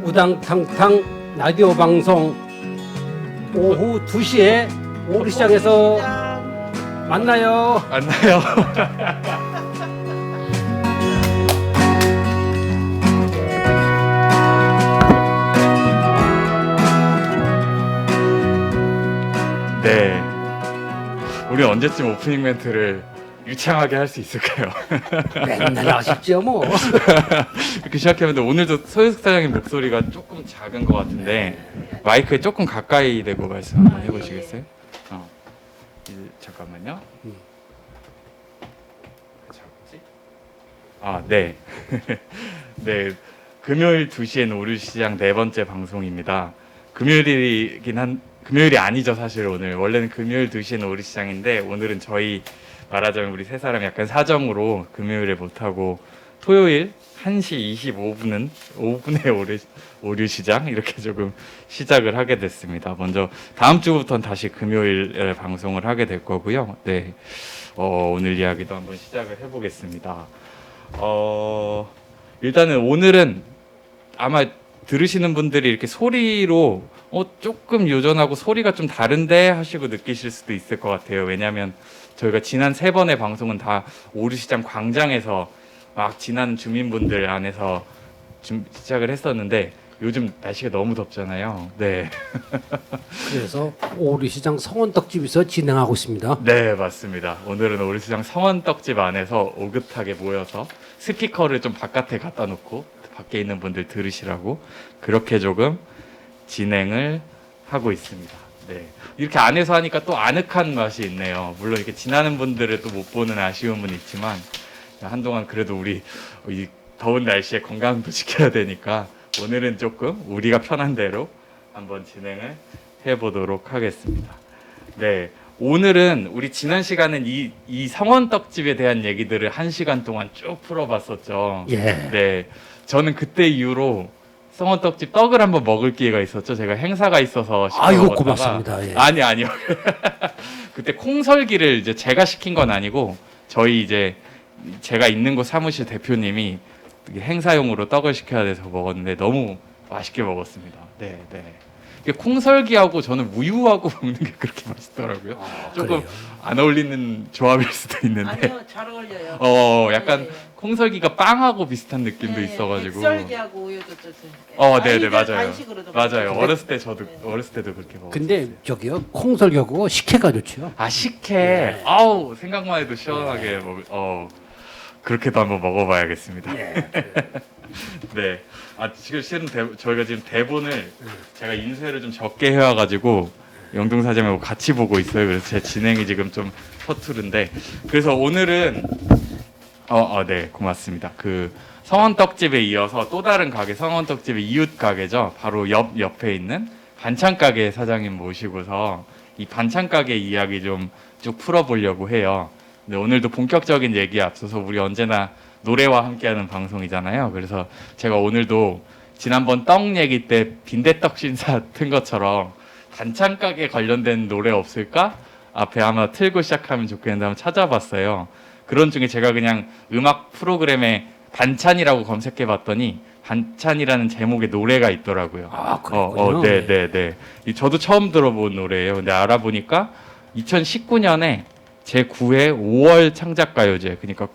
우당탕탕 라디오 방송 오후 2시에 오리시장에서 만나요. 만나요. 네, 우리 언제쯤 오프닝 멘트를 유창하게 할 수 있을까요? 맨날 아쉽죠 뭐. 이렇게 시작했는데 오늘도 소유숙 사장님 목소리가 조금 작은 것 같은데 마이크에 조금 가까이 대고 말씀 한번 해보시겠어요? 잠깐만요. 작지? 네. 네, 금요일 2시에는 오류시장 네 번째 방송입니다. 금요일이 아니죠 사실. 오늘 원래는 금요일 2시에는 오류시장인데 오늘은 저희 말하자면 우리 세 사람 약간 사정으로 금요일에 못하고 토요일 1시 25분에 오류시장 이렇게 조금 시작을 하게 됐습니다. 먼저 다음 주부터는 다시 금요일에 방송을 하게 될 거고요. 네, 오늘 이야기도 한번 시작을 해보겠습니다. 일단은 오늘은 아마 들으시는 분들이 이렇게 소리로 조금 요전하고 소리가 좀 다른데 하시고 느끼실 수도 있을 것 같아요. 왜냐하면 저희가 지난 3번의 방송은 다 오류시장 광장에서 막 지난 주민분들 안에서 시작을 했었는데 요즘 날씨가 너무 덥잖아요. 네. 그래서 오리시장 성원떡집에서 진행하고 있습니다. 네, 맞습니다. 오늘은 오류시장 성원떡집 안에서 오긋하게 모여서 스피커를 좀 바깥에 갖다 놓고 밖에 있는 분들 들으시라고 그렇게 조금 진행을 하고 있습니다. 네, 이렇게 안에서 하니까 또 아늑한 맛이 있네요. 물론 이렇게 지나는 분들을 또 못 보는 아쉬움은 있지만 한동안 그래도 우리 이 더운 날씨에 건강도 지켜야 되니까 오늘은 조금 우리가 편한 대로 한번 진행을 해보도록 하겠습니다. 네, 오늘은 우리 지난 시간은 이 성원떡집에 대한 얘기들을 1시간 동안 쭉 풀어봤었죠. 예. 네, 저는 그때 이후로 성원떡집 떡을 한번 먹을 기회가 있었죠. 제가 행사가 있어서 아이고 먹었다가 고맙습니다. 예. 아니요. 그때 콩설기를 이제 제가 시킨 건 아니고 저희 이제 제가 있는 곳 사무실 대표님이 행사용으로 떡을 시켜야 돼서 먹었는데 너무 맛있게 먹었습니다. 네. 이게 콩설기하고 저는 우유하고 먹는 게 그렇게 맛있더라고요. 조금 그래요? 안 어울리는 조합일 수도 있는데. 아니요, 잘 어울려요. 약간 예. 콩설기가 빵하고 비슷한 느낌도 예, 있어가지고. 백설기하고 우유도 좀. 네네, 아이들 맞아요. 간식으로도 맞아요. 먹고. 어렸을 때 저도 네. 어렸을 때도 그렇게 먹었어요. 근데 저기요 콩설교고 식혜가 좋죠. 식혜. 예. 아우, 생각만 해도 시원하게 그렇게도 한번 먹어봐야겠습니다. 예. 네. 지금 저희가 지금 대본을 제가 인쇄를 좀 적게 해와가지고 영동 사장님하고 같이 보고 있어요. 그래서 제 진행이 지금 좀 서투른데 그래서 오늘은 네, 고맙습니다. 그 성원떡집에 이어서 또 다른 가게 성원떡집의 이웃 가게죠. 바로 옆에 있는 반찬 가게 사장님 모시고서 이 반찬 가게 이야기 좀 쭉 풀어보려고 해요. 네, 오늘도 본격적인 얘기에 앞서서 우리 언제나 노래와 함께하는 방송이잖아요. 그래서 제가 오늘도 지난번 떡 얘기 때 빈대떡 신사 튼 것처럼 반찬 가게 관련된 노래 없을까? 앞에 아마 틀고 시작하면 좋겠는데 한번 찾아봤어요. 그런 중에 제가 그냥 음악 프로그램에 반찬이라고 검색해 봤더니 반찬이라는 제목의 노래가 있더라고요. 그렇군요. 네. 저도 처음 들어본 노래예요. 근데 알아보니까 2019년에 제9회 5월 창작가요제, 그러니까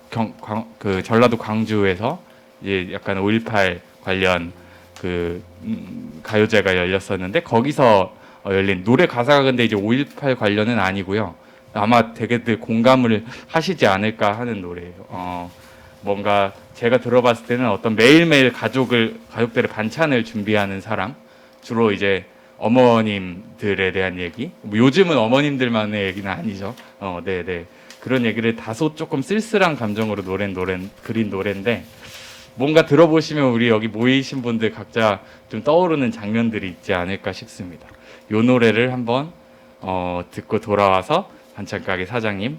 그 전라도 광주에서 이제 약간 5.18 관련 그 가요제가 열렸었는데 거기서 열린 노래 가사가 근데 이제 5.18 관련은 아니고요. 아마 되게들 공감을 하시지 않을까 하는 노래예요. 뭔가 제가 들어봤을 때는 어떤 매일매일 가족들의 반찬을 준비하는 사람, 주로 이제 어머님들에 대한 얘기. 요즘은 어머님들만의 얘기는 아니죠. 네. 그런 얘기를 다소 조금 쓸쓸한 감정으로 그린 노래인데 뭔가 들어보시면 우리 여기 모이신 분들 각자 좀 떠오르는 장면들이 있지 않을까 싶습니다. 이 노래를 한번 듣고 돌아와서 반찬가게 사장님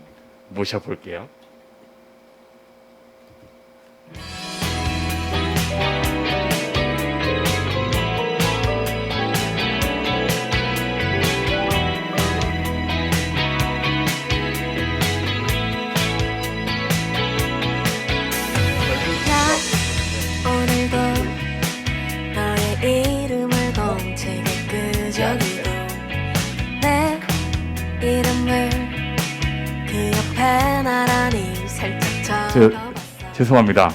모셔볼게요. 오늘도 너의 죄송합니다.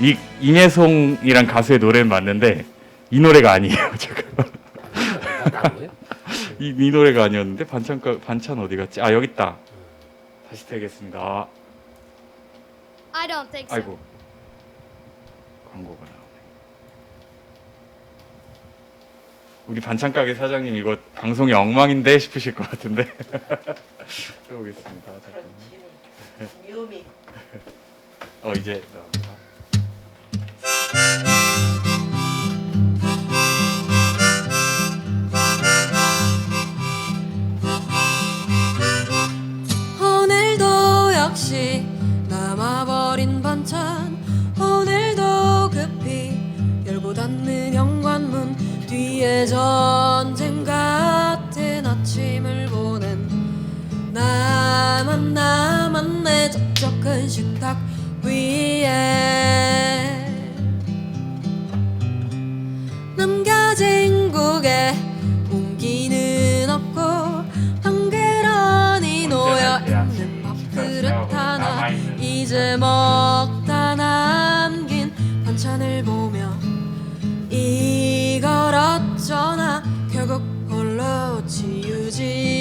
이 임혜송이란 가수의 노래는 맞는데 이 노래가 아니에요. 제가 이 노래가 아니었는데 반찬 어디 갔지? 아 여기 있다. 다시 되겠습니다. I don't think so. 아이고 광고가 나오네. 우리 반찬 가게 사장님 이거 방송이 엉망인데 싶으실 것 같은데 해보겠습니다. 잠깐만요. 묘미. 이제 나옵니다. 오늘도 역시 남아버린 반찬 오늘도 급히 열고 닫는 현관문 뒤에 전쟁 같은 아침을 보낸 나만 내 적적한 식탁 위에 남겨진 국에 온기는 없고 덩그러니 놓여있는 밥그릇 하나 이제 먹다 남긴 반찬을 보며 이걸 어쩌나 결국 홀로 치우지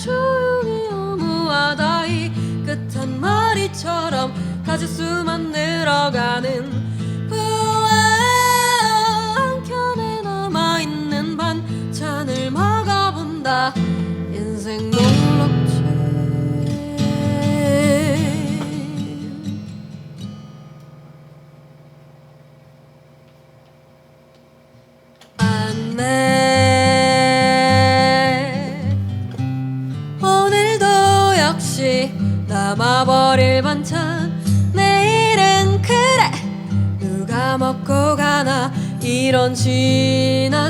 조용히 어무하다 이 끝한 머리처럼 가지수만 늘어가는 부엌 한켠에 남아있는 반찬을 먹어본다 인생 녹록채 오늘도 역시 남아버릴 반찬 내일은 그래 누가 먹고 가나 이런 지나쳐가는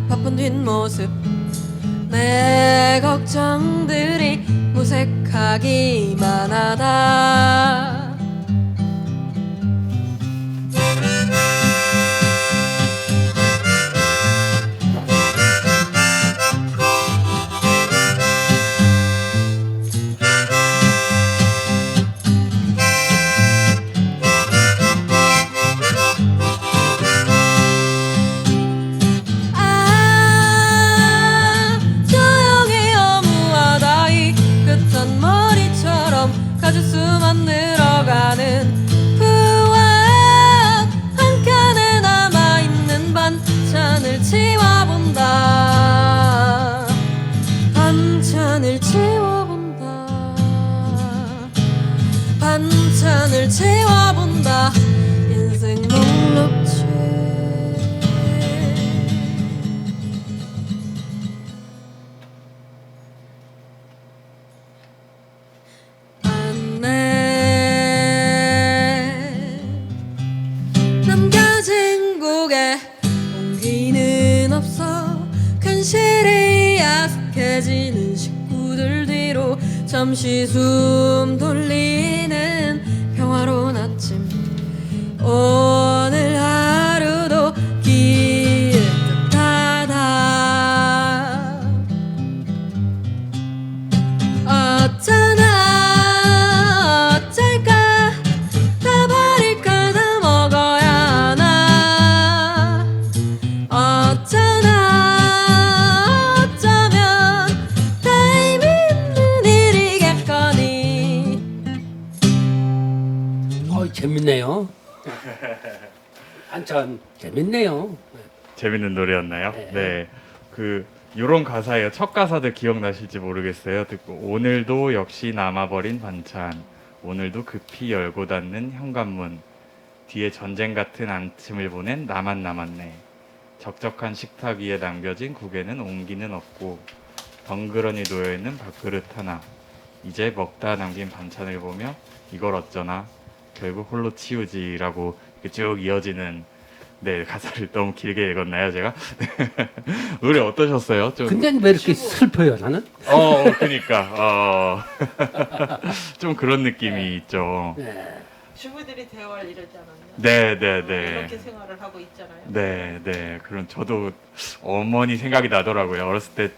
바쁜 뒷모습 내 걱정들이 무색하기만 하다 조용히 어무하다 이 끝한 머리처럼 가지수만 늘어가는 부엌 한켠에 남아있는 반찬을 치워본다 반찬을 치워본다 반찬을 치워본다 인생 녹록채 남겨진 국에 온기는 없어 근실이 야속해지는 식구들 뒤로 잠시 숨 돌리는 평화로운 아침 오늘 하루도 기일 듯하다 어쩌나 어쩔까 다 버릴까 다 먹어야 하나 어쩌나 어쩌면 다 의미 있는 일이겠거니 재밌네요. 반찬 재밌네요. 재밌는 노래였나요? 네. 네. 요런 가사예요. 첫 가사들 기억나실지 모르겠어요. 듣고 오늘도 역시 남아버린 반찬 오늘도 급히 열고 닫는 현관문 뒤에 전쟁 같은 아침을 보낸 나만 남았네 적적한 식탁 위에 남겨진 국에는 온기는 없고 덩그러니 놓여있는 밥그릇 하나 이제 먹다 남긴 반찬을 보며 이걸 어쩌나 결국 홀로 치우지라고 이렇게 쭉 이어지는 네 가사를 너무 길게 읽었나요 제가? 노래 어떠셨어요? 좀 근데 왜 이렇게 슬퍼요, 나는? 그니까 좀 그런 느낌이 있죠. 네. 주부들이 대화를 이러지 않았나? 네, 네, 네. 이렇게 생활을 하고 있잖아요. 네, 네. 그럼 저도 어머니 생각이 나더라고요. 어렸을 때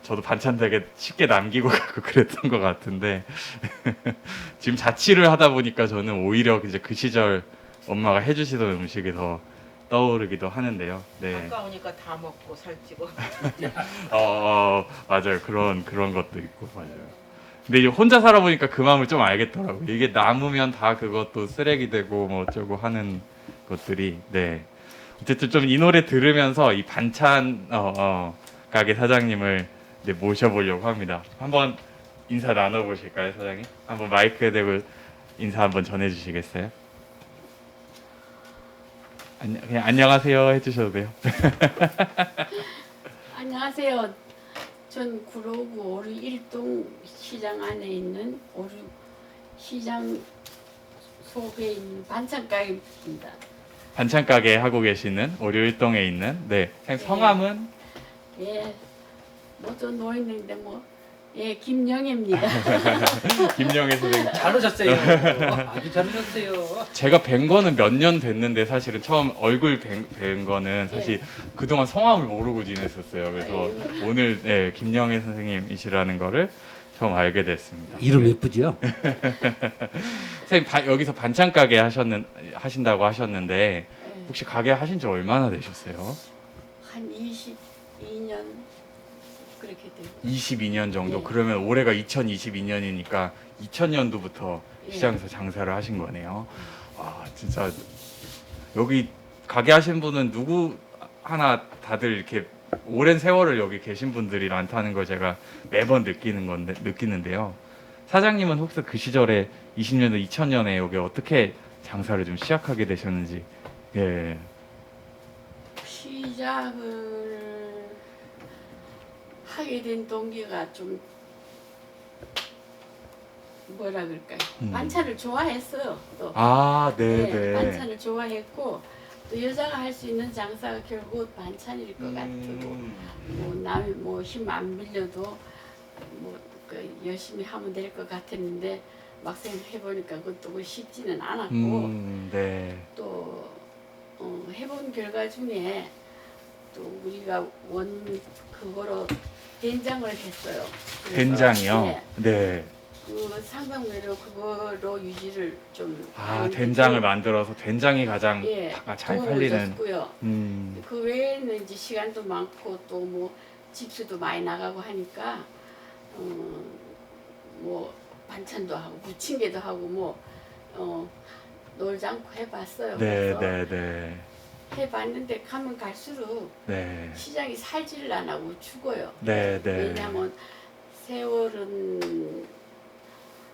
저도 반찬 되게 쉽게 남기고 가고 그랬던 것 같은데 지금 자취를 하다 보니까 저는 오히려 이제 그 시절 엄마가 해주시던 음식이 더 떠오르기도 하는데요. 네. 아까우니까 다 먹고 살찌고. 맞아요. 그런 것도 있고 맞아요. 근데 이제 혼자 살아보니까 그 마음을 좀 알겠더라고요. 이게 남으면 다 그것도 쓰레기 되고 뭐 어쩌고 하는 것들이. 네. 어쨌든 좀 이 노래 들으면서 이 반찬 가게 사장님을 네, 모셔보려고 합니다. 한번 인사 나눠보실까요, 사장님? 한번 마이크에 대고 인사 한번 전해주시겠어요? 그냥 안녕하세요 해주셔도 돼요. 안녕하세요. 전 구로구 오류 1동 시장 안에 있는 오류 시장 속에 있는 반찬 가게입니다. 반찬 가게 하고 계시는 오류 1동에 있는 네. 성함은 예, 뭐저 노인인데 김영애입니다. 김영애 선생님. 잘 오셨어요. 아주 잘 오셨어요. 제가 뵌 거는 몇 년 됐는데 사실은 처음 얼굴 뵌 거는 사실 그동안 성함을 모르고 지냈었어요. 그래서 오늘 네, 김영애 선생님이시라는 거를 처음 알게 됐습니다. 이름 예쁘죠? 선생님 여기서 반찬 가게 하신다고 하셨는데 혹시 가게 하신 지 얼마나 되셨어요? 한 22년 그렇게 되고. 22년 정도. 네. 그러면 올해가 2022년이니까 2000년도부터 예. 시장에서 장사를 하신 거네요. 아 진짜 여기 가게 하신 분은 누구 하나 다들 이렇게 오랜 세월을 여기 계신 분들이 많다는 걸 제가 매번 느끼는데요. 사장님은 혹시 그 시절에 20년도 2000년에 여기 어떻게 장사를 좀 시작하게 되셨는지. 예. 시작을 하게 된 동기가 좀 뭐라 그럴까요? 반찬을 좋아했어요. 또 아, 네. 반찬을 좋아했고 또 여자가 할 수 있는 장사가 결국 반찬일 것 같고 뭐 남이 뭐 힘 안 빌려도 그 열심히 하면 될 것 같았는데 막상 해보니까 그것도 쉽지는 않았고 네. 또 해본 결과 중에 또 우리가 그거로 된장을 했어요. 그래서, 된장이요? 네. 네. 그 상당별로 그거로 유지를 좀 아, 된장을 만들어서 된장이 가장 잘 도움을 팔리는. 줬고요. 그 외에는 이제 시간도 많고 또 뭐 집수도 많이 나가고 하니까 뭐 반찬도 하고 부침개도 하고 놀지 않고 해봤어요. 네, 그래서 네. 해봤는데 가면 갈수록 네. 시장이 살지를 안 하고 죽어요. 네, 네. 왜냐하면 세월은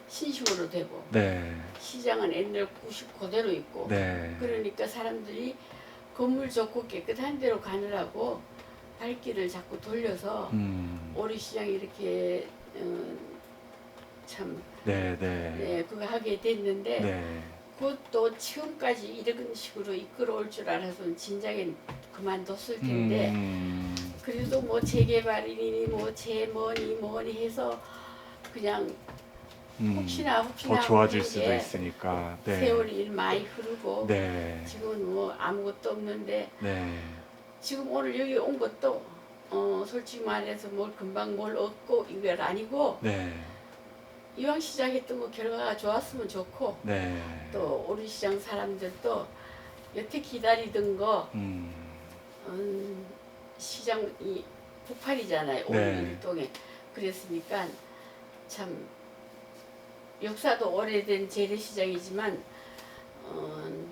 신식으로 되고 네. 시장은 옛날 90 그대로 있고 네. 그러니까 사람들이 건물 좋고 깨끗한 데로 가느라고 발길을 자꾸 돌려서 오리시장이 이렇게 참 네, 네. 그거 하게 됐는데 네. 그것도 지금까지 이런 식으로 이끌어올 줄 알아서는 진작에 그만뒀을 텐데 그래도 뭐 재개발이니 뭐니 해서 그냥 혹시나 더 좋아질 하고 수도 이게 있으니까. 네. 세월이 일 많이 흐르고 네. 지금은 뭐 아무것도 없는데 네. 지금 오늘 여기 온 것도 솔직히 말해서 금방 뭘 얻고 이건 아니고 네. 이왕 시작했던 거 결과가 좋았으면 좋고 네. 또 오리시장 사람들도 여태 기다리던 거 시장이 폭발이잖아요. 네. 오리일동에 그랬으니까 참 역사도 오래된 재래시장이지만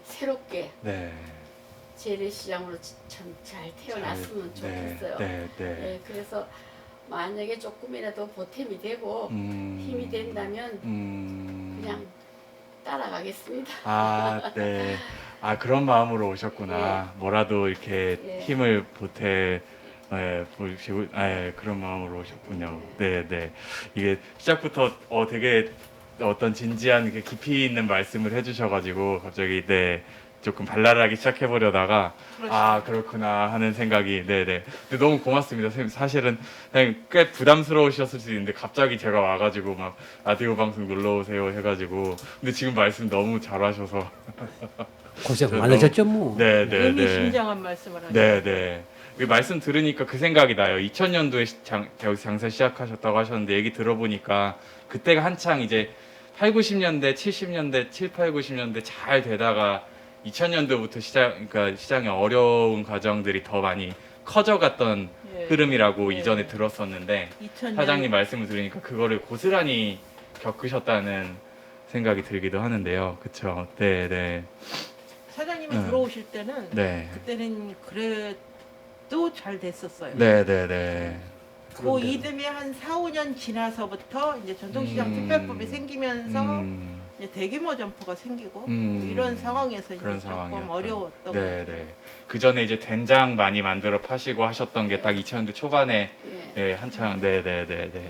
새롭게 네. 재래시장으로 참 잘 태어났으면 좋겠어요. 네. 그래서 만약에 조금이라도 보탬이 되고 힘이 된다면 그냥 따라가겠습니다. 아, 네. 아, 그런 마음으로 오셨구나. 뭐라도 이렇게 힘을 보시고, 그런 마음으로 오셨군요. 네, 네. 이게 시작부터 되게 어떤 진지한 깊이 있는 말씀을 해주셔가지고 갑자기 조금 발랄하게 시작해 보려다가 아 그렇구나 하는 생각이 네네. 근데 너무 고맙습니다. 선생님 사실은 그냥 꽤 부담스러우셨을 수 있는데 갑자기 제가 와가지고 막 라디오 방송 놀러 오세요 해가지고 근데 지금 말씀 너무 잘하셔서 고생 너무- 많으셨죠 뭐. 네네네. 의미심장한 말씀을 하시죠. 네네. 그 말씀 들으니까 그 생각이 나요. 2000년도에 장사 시작하셨다고 하셨는데 얘기 들어보니까 그때가 한창 이제 8, 90년대, 70년대, 7, 8, 90년대 잘 되다가 2000년도부터 그러니까 시장의 어려운 과정들이 더 많이 커져갔던 예. 흐름이라고 예. 이전에 들었었는데 2000년 사장님 말씀을 들으니까 그거를 고스란히 겪으셨다는 생각이 들기도 하는데요. 그렇죠? 네. 사장님이 네. 들어오실 때는 네. 그때는 그래도 잘 됐었어요. 네. 그 이듬해 한 4, 5년 지나서부터 이제 전통시장 특별법이 생기면서 이제 대규모 점포가 생기고 이런 상황에서 이제 그런 조금 상황이었죠. 어려웠던 네. 거죠. 그 전에 이제 된장 많이 만들어 파시고 하셨던 게 딱 2000년대 초반에 예. 네, 한창 네.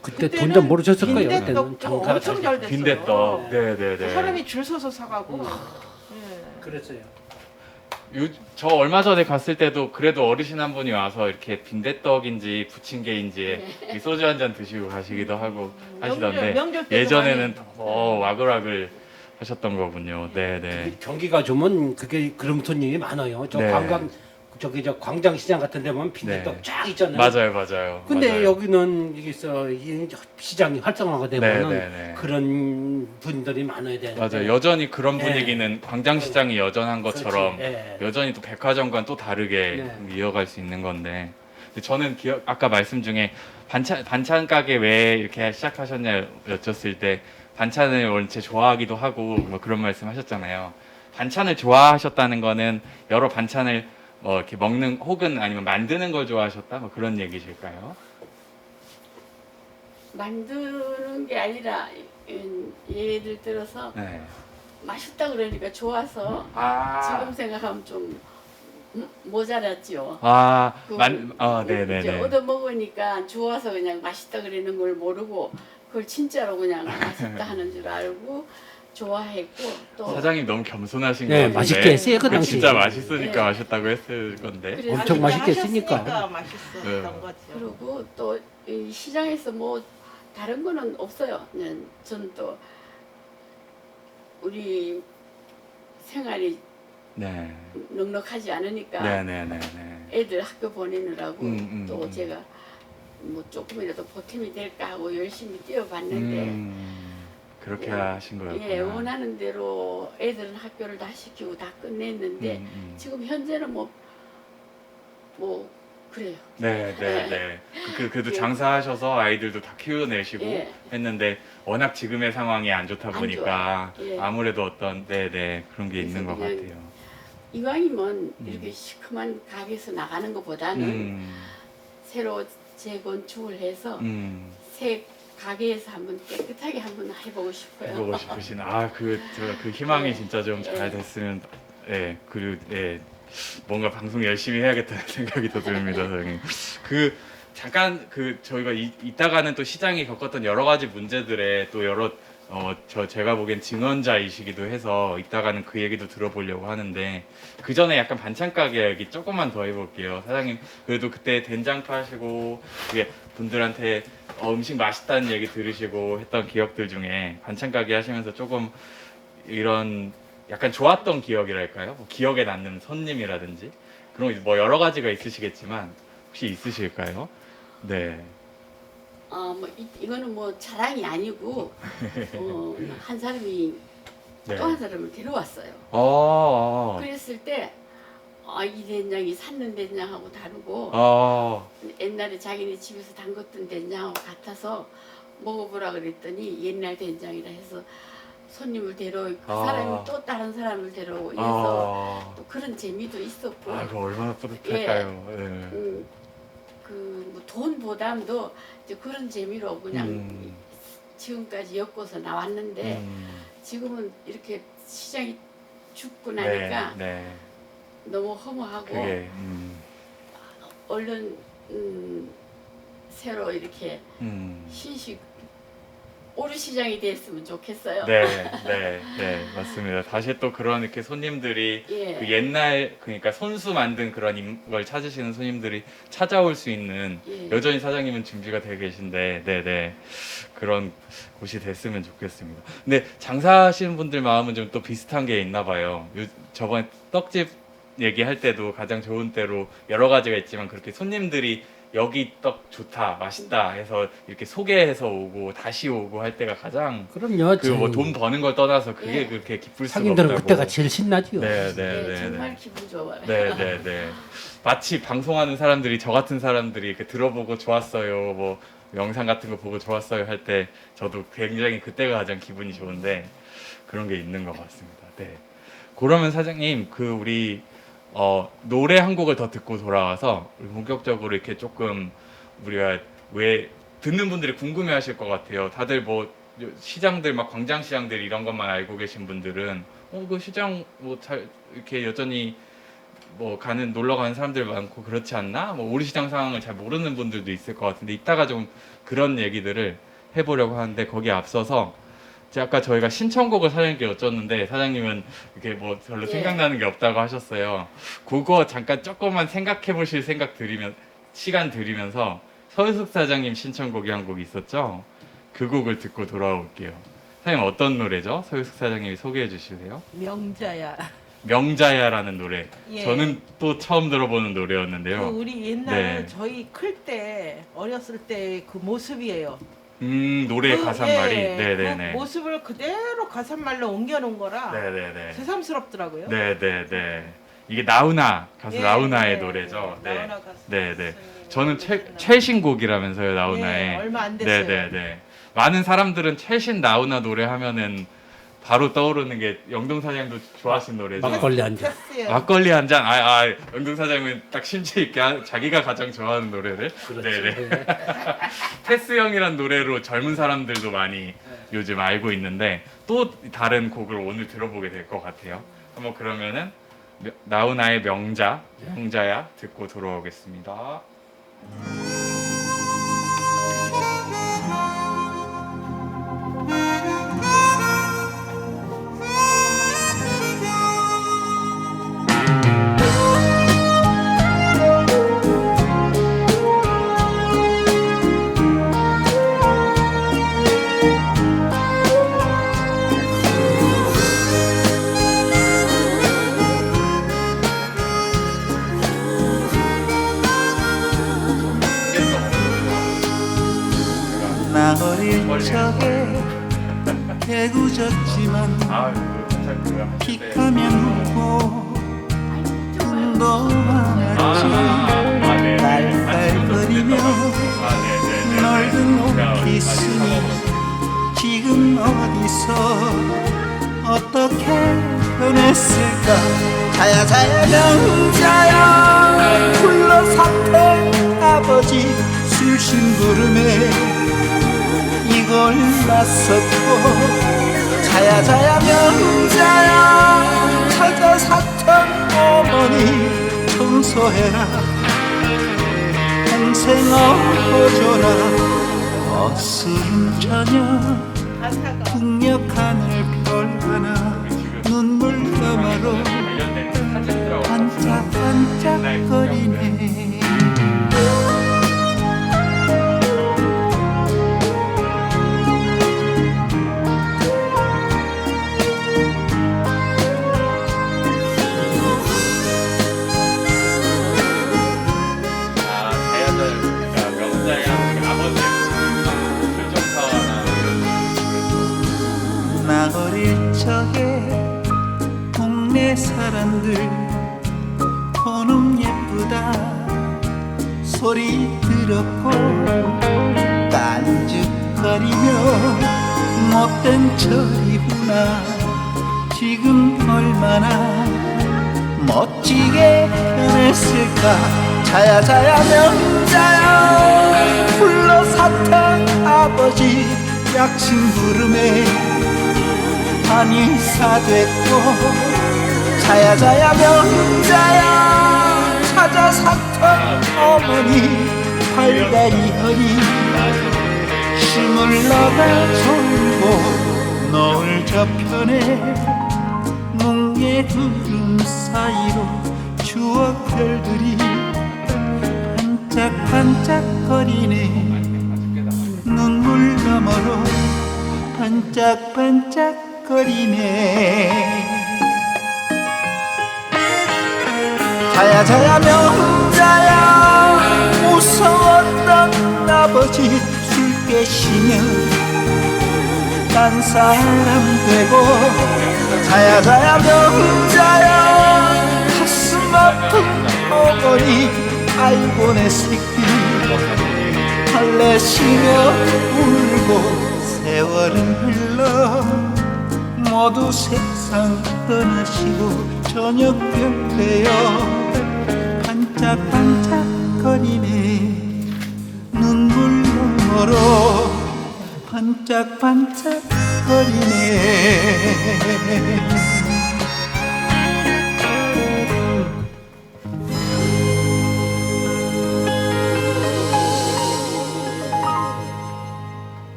그때 그때는 돈도 모르셨을 거예요. 그때는 빈대떡도 장사가 엄청 잘 됐어요. 빈대떡. 네. 사람이 줄 서서 사가고. 예. 그랬어요. 저 얼마 전에 갔을 때도 그래도 어르신 한 분이 와서 이렇게 빈대떡인지 부침개인지 이 소주 한 잔 드시고 가시기도 하고 하시던데 명절 때도 예전에는 많이- 더 와글와글 하셨던 거군요. 네. 경기가 좋으면 그게 그런 손님이 많아요. 저 네. 관광 저 광장시장 같은 데 보면 빈대떡 네. 쫙 있잖아요. 맞아요. 근데 맞아요. 여기는 여기서 이 시장이 활성화가 되면 네. 그런 분들이 많아야 되는데. 맞아요. 여전히 그런 네. 분위기는 광장시장이 여전한 것처럼 그렇지. 예. 여전히 또 백화점과는 또 다르게 네. 이어갈 수 있는 건데 근데 저는 아까 말씀 중에 반찬 가게 왜 이렇게 시작하셨냐 여쭸을 때 반찬을 원체 좋아하기도 하고 뭐 그런 말씀 하셨잖아요. 반찬을 좋아하셨다는 거는 여러 반찬을 이렇게 먹는 혹은 아니면 만드는 걸 좋아하셨다 뭐 그런 얘기실까요? 만드는 게 아니라 예를 들어서 네. 맛있다 그러니까 좋아서 지금 생각하면 좀 모자랐죠. 네네네. 이제 얻어 먹으니까 좋아서 그냥 맛있다 그러는 걸 모르고 그걸 진짜로 그냥 맛있다 하는 줄 알고 좋아했고 또 사장님 너무 겸손하신 것 네, 같은데 맛있게 했어요, 그 당시. 진짜 맛있으니까 네. 맛있다고 했을 건데 그래서 엄청 맛있게 했으니까. 하셨으니까 맛있었던 네. 거죠. 그리고 또 이 시장에서 뭐 다른 거는 없어요. 저는 또 우리 생활이 네. 넉넉하지 않으니까 네네네. 애들 학교 보내느라고 또 음. 제가 뭐 조금이라도 보탬이 될까 하고 열심히 뛰어봤는데 그렇게 예. 하신 거였구나. 예, 원하는 대로 애들은 학교를 다 시키고 다 끝냈는데 지금 현재는 뭐 그래요. 네네네. 그래도 예. 장사하셔서 아이들도 다 키워내시고 예. 했는데 워낙 지금의 상황이 안 좋다 안 보니까 좋아요. 예. 아무래도 어떤 그런 게 있는 것 그래서 그냥 같아요. 이왕이면 이렇게 시큼한 가게에서 나가는 것보다는 음. 새로 재건축을 해서 음. 새 가게에서 한번 깨끗하게 한번 해보고 싶어요. 해보고 싶으신 그 희망이 예. 진짜 좀 잘 예. 됐으면 뭔가 방송 열심히 해야겠다는 생각이 더 듭니다, 선생님. 잠깐 저희가 이따가는 또 시장이 겪었던 여러 가지 문제들에 또 여러 제가 보기엔 증언자이시기도 해서 이따가는 그 얘기도 들어보려고 하는데 그 전에 약간 반찬 가게 얘기 조금만 더 해볼게요. 사장님 그래도 그때 된장 파시고 그게 분들한테 음식 맛있다는 얘기 들으시고 했던 기억들 중에 반찬 가게 하시면서 조금 이런 약간 좋았던 기억이랄까요? 뭐 기억에 남는 손님이라든지 그런 뭐 여러 가지가 있으시겠지만 혹시 있으실까요? 네. 이거는 뭐 자랑이 아니고 한 사람이 네. 또 한 사람을 데려왔어요. 그랬을 때 이 된장이 샀는 된장하고 다르고 옛날에 자기네 집에서 담궜던 된장하고 같아서 먹어보라 그랬더니 옛날 된장이라 해서 손님을 데려오고 그 사람이 또 다른 사람을 데려오고 해서 또 그런 재미도 있었고 그 얼마나 뿌듯할까요? 예. 뭐 돈 보담도 이제 그런 재미로 그냥 지금까지 엮어서 나왔는데 지금은 이렇게 시장이 죽고 나니까 네. 너무 허무하고 그게 얼른 새로 이렇게 신식 오류시장이 됐으면 좋겠어요. 네, 맞습니다. 다시 또 그런 이렇게 손님들이 예. 그 옛날 그러니까 손수 만든 그런 걸 찾으시는 손님들이 찾아올 수 있는 예. 여전히 사장님은 준비가 되어 계신데, 네, 그런 곳이 됐으면 좋겠습니다. 근데 장사하시는 분들 마음은 좀 또 비슷한 게 있나 봐요. 저번에 떡집 얘기할 때도 가장 좋은 때로 여러 가지가 있지만 그렇게 손님들이 여기 떡 좋다, 맛있다 해서 이렇게 소개해서 오고 다시 오고 할 때가 가장 그럼요. 그 뭐 돈 버는 걸 떠나서 그게 예. 그렇게 기쁠 수가 상인들은 없다고. 그때가 제일 신나지요. 네, 정말 기분 좋아요. 네. 마치 방송하는 사람들이 저 같은 사람들이 이렇게 들어보고 좋았어요, 뭐 영상 같은 거 보고 좋았어요 할 때 저도 굉장히 그때가 가장 기분이 좋은데 그런 게 있는 것 같습니다. 네. 그러면 사장님 그 우리 노래 한 곡을 더 듣고 돌아와서 우리 본격적으로 이렇게 조금 우리가 왜 듣는 분들이 궁금해하실 것 같아요. 다들 뭐 시장들 막 광장시장들 이런 것만 알고 계신 분들은 그 시장 뭐 잘 이렇게 여전히 뭐 놀러 가는 사람들 많고 그렇지 않나? 뭐 우리시장 상황을 잘 모르는 분들도 있을 것 같은데 이따가 좀 그런 얘기들을 해보려고 하는데 거기에 앞서서 제가 아까 저희가 신청곡을 사장님께 여쭸는데 사장님은 이렇게 뭐 별로 예. 생각나는 게 없다고 하셨어요. 그거 잠깐 조금만 생각해 보실 시간 드리면서 서유숙 사장님 신청곡이 한 곡 있었죠? 그 곡을 듣고 돌아올게요. 사장님 어떤 노래죠? 서유숙 사장님이 소개해 주실래요? 명자야. 명자야라는 노래. 예. 저는 또 처음 들어보는 노래였는데요. 그 우리 옛날 네. 저희 클 때 어렸을 때 그 모습이에요. 노래 가사말이. 예, 네네네. 그 모습을 그대로 가사말로 옮겨놓은 거라 네네네. 새삼스럽더라고요. 네네네. 이게 나훈아 가수 예, 나훈아의 예, 노래죠. 예, 네. 나훈아 가수. 네네. 교수님 저는 노래구나. 최신곡이라면서요 나훈아의. 예, 얼마 안 됐어요. 네네네. 많은 사람들은 최신 나훈아 노래 하면은 바로 떠오르는 게 영동 사장님도 좋아하시는 노래죠. 막걸리 한 잔. 테스요. 막걸리 한 잔. 영동 사장님은 딱 심취 있게 자기가 가장 좋아하는 노래를. 네네. 테스 형이란 노래로 젊은 사람들도 많이 요즘 알고 있는데 또 다른 곡을 오늘 들어보게 될 것 같아요. 한번 그러면은 나훈아의 명자야 듣고 돌아오겠습니다. 나 어릴 적에 개구졌지만 픽하면 웃고 꿈도 많았지 날빨거리며 넓은 옷 있으니 지금 어디서 어떻게 변했을까 자야 명자야 굴러 삭힌 아버지 술심부름에 이걸 났었고 자야 명자야 찾아 샀던 어머니 청소해라 평생 어져라 어스름 저녁 가사가 북녘 하늘 별 하나 눈물 너머로 반짝반짝거리네 나 어릴 적에 동네 사람들 그놈 예쁘다 소리 들었고 깐죽거리며 못된 철이구나 지금 얼마나 멋지게 변했을까 자야 명자야 불러 샀던 아버지 약신 부름에 한의사 됐고 자야 명자야 찾아 샀던 어머니 팔다리 허리 짐을 나가 졸고 노을 저편에 뭉게 구름 사이로 추억별들이 반짝반짝거리네. 눈물 너머로 반짝반짝거리네. 자야 자야 명자야 무서웠던 아버지 술 깨시면 딴 사람 되고. 자야 자야 명자야 가슴 아픈 어머니 아이고 내 새끼 달래시며 울고. 세월은 흘러 모두 세상 떠나시고 저녁별 되어 반짝반짝거리네. 눈물 너머로 반짝반짝거리네.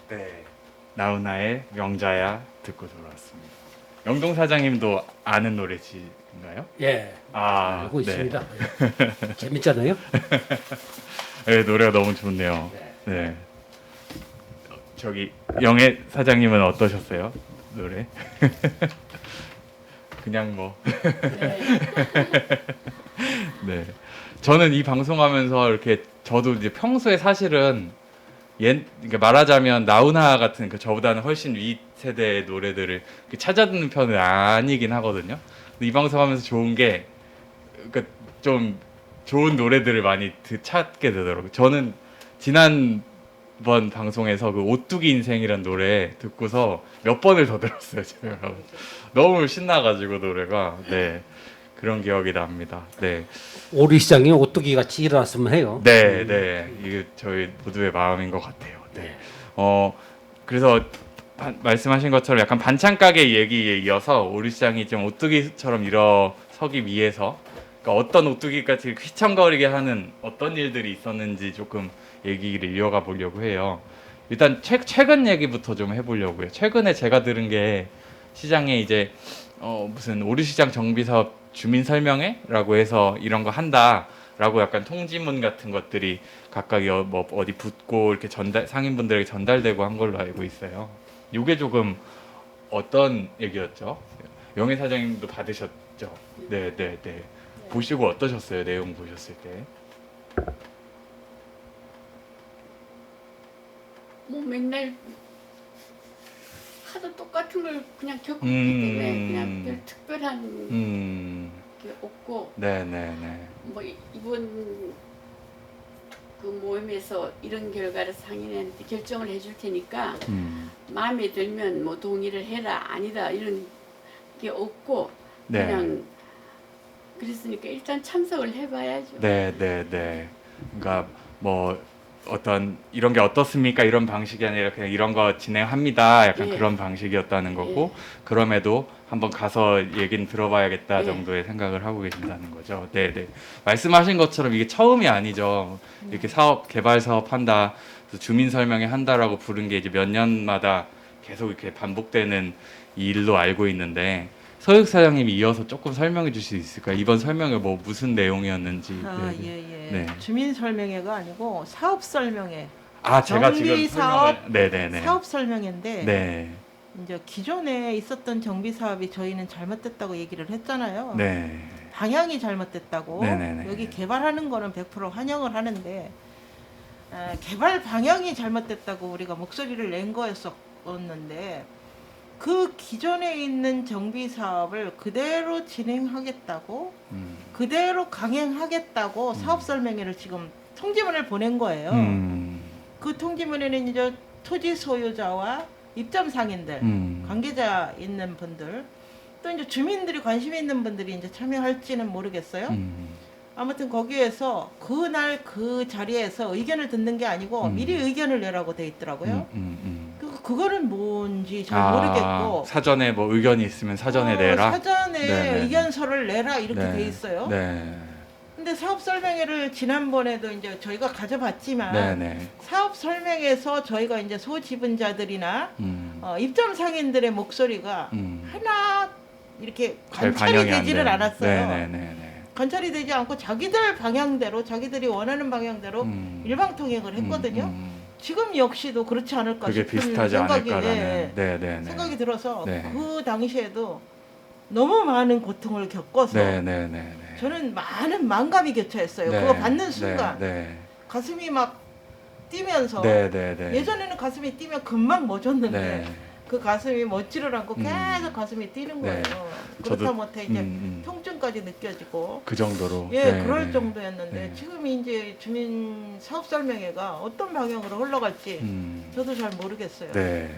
네, 나훈아의 명자야 듣고 돌아왔습니다. 영동 사장님도 아는 노래인가요? 예, 아, 알고 네. 있습니다. 재밌잖아요. 네, 노래가 너무 좋네요. 네. 저기 영애 사장님은 어떠셨어요? 노래? 그냥 뭐. 네. 저는 이 방송하면서 이렇게 저도 이제 평소에 사실은 그러니까 말하자면 나훈아 같은 그 저보다는 훨씬 위 세대의 노래들을 찾아듣는 편은 아니긴 하거든요. 근데 이 방송하면서 좋은 게 그러니까 좀 좋은 노래들을 많이 찾게 되더라고요. 저는 지난번 방송에서 그 오뚜기 인생이란 노래 듣고서 몇 번을 더 들었어요. 제가 너무 신나가지고 노래가. 네, 그런 기억이 납니다. 네. 오리 시장이 오뚜기 같이 일어났으면 해요. 네, 네. 이게 저희 모두의 마음인 것 같아요. 네. 그래서 말씀하신 것처럼 약간 반찬 가게 얘기에 이어서 오리 시장이 좀 오뚜기처럼 일어서기 위해서 그러니까 어떤 오뚜기까지 휘청거리게 하는 어떤 일들이 있었는지 조금 얘기를 이어가 보려고 해요. 일단 최근 얘기부터 좀 해보려고요. 최근에 제가 들은 게 시장에 이제 무슨 오리시장 정비사업 주민 설명회라고 해서 이런 거 한다라고 약간 통지문 같은 것들이 각각 뭐 어디 붙고 이렇게 상인분들에게 전달되고 한 걸로 알고 있어요. 이게 조금 어떤 얘기였죠? 영애 사장님도 받으셨죠? 네, 네, 네. 보시고 어떠셨어요? 내용 보셨을 때? 뭐 맨날 하도 똑같은 걸 그냥 겪었기 때문에 그냥 별 특별한 게 없고. 네네네. 뭐 이번 그 모임에서 이런 결과를 상인한테 결정을 해줄 테니까 마음에 들면 뭐 동의를 해라 아니다 이런 게 없고. 네. 그냥 그랬으니까 일단 참석을 해봐야죠. 네네네. 그러니까 뭐 어떤 이런 게 어떻습니까? 이런 방식이 아니라 그냥 이런 거 진행합니다. 약간 예. 그런 방식이었다는 거고 예. 그럼에도 한번 가서 얘기는 들어봐야겠다 예. 정도의 생각을 하고 계신다는 거죠. 네네. 말씀하신 것처럼 이게 처음이 아니죠. 이렇게 개발 사업 한다, 주민 설명회 한다라고 부른 게 이제 몇 년마다 계속 이렇게 반복되는 일로 알고 있는데 서육 사장님이 이어서 조금 설명해 주실 수 있을까요? 이번 설명회 뭐 무슨 내용이었는지. 아, 네네. 예, 예. 네. 주민 설명회가 아니고 사업 설명회. 아, 제가 지금 정비 사업, 네네네. 사업 설명회인데 네. 이제 기존에 있었던 정비 사업이 저희는 잘못됐다고 얘기를 했잖아요. 네. 방향이 잘못됐다고. 네네네. 여기 개발하는 거는 100% 환영을 하는데 개발 방향이 잘못됐다고 우리가 목소리를 낸 거였었는데 그 기존에 있는 정비 사업을 그대로 진행하겠다고 그대로 강행하겠다고 사업 설명회를 지금 통지문을 보낸 거예요. 그 통지문에는 이제 토지 소유자와 입점 상인들, 관계자 있는 분들, 또 이제 주민들이 관심 있는 분들이 이제 참여할지는 모르겠어요. 아무튼 거기에서 그날 그 자리에서 의견을 듣는 게 아니고 미리 의견을 내라고 돼 있더라고요. 그거는 뭔지 잘 모르겠고 사전에 뭐 의견이 있으면 사전에 내라. 사전에 네네. 의견서를 내라 이렇게 네. 돼 있어요. 네. 근데 근데 사업 설명회를 지난번에도 이제 저희가 가져봤지만 네네. 사업 설명에서 저희가 이제 소지분자들이나 입점 상인들의 목소리가 하나 이렇게 잘 관찰이 반영이 안 되지를 되는. 않았어요. 네네네네. 관찰이 되지 않고 자기들 방향대로 자기들이 원하는 방향대로 일방통행을 했거든요. 지금 역시도 그렇지 않을까 그게 싶은 비슷하지 생각이, 않을까라는. 네네네. 생각이 들어서 네. 그 당시에도 너무 많은 고통을 겪어서 네네네네. 저는 많은 만감이 교차했어요. 네, 그거 받는 순간 네. 가슴이 막 뛰면서 네네네. 예전에는 가슴이 뛰면 금방 멎었는데 네. 그 가슴이 멎지를 않고 계속 가슴이 뛰는 네. 거예요. 저도, 그렇다 못해 이제 음. 통증까지 느껴지고 그 정도로. 예, 네, 그럴 네. 정도였는데 네. 지금 이제 주민 사업 설명회가 어떤 방향으로 흘러갈지 저도 잘 모르겠어요. 네.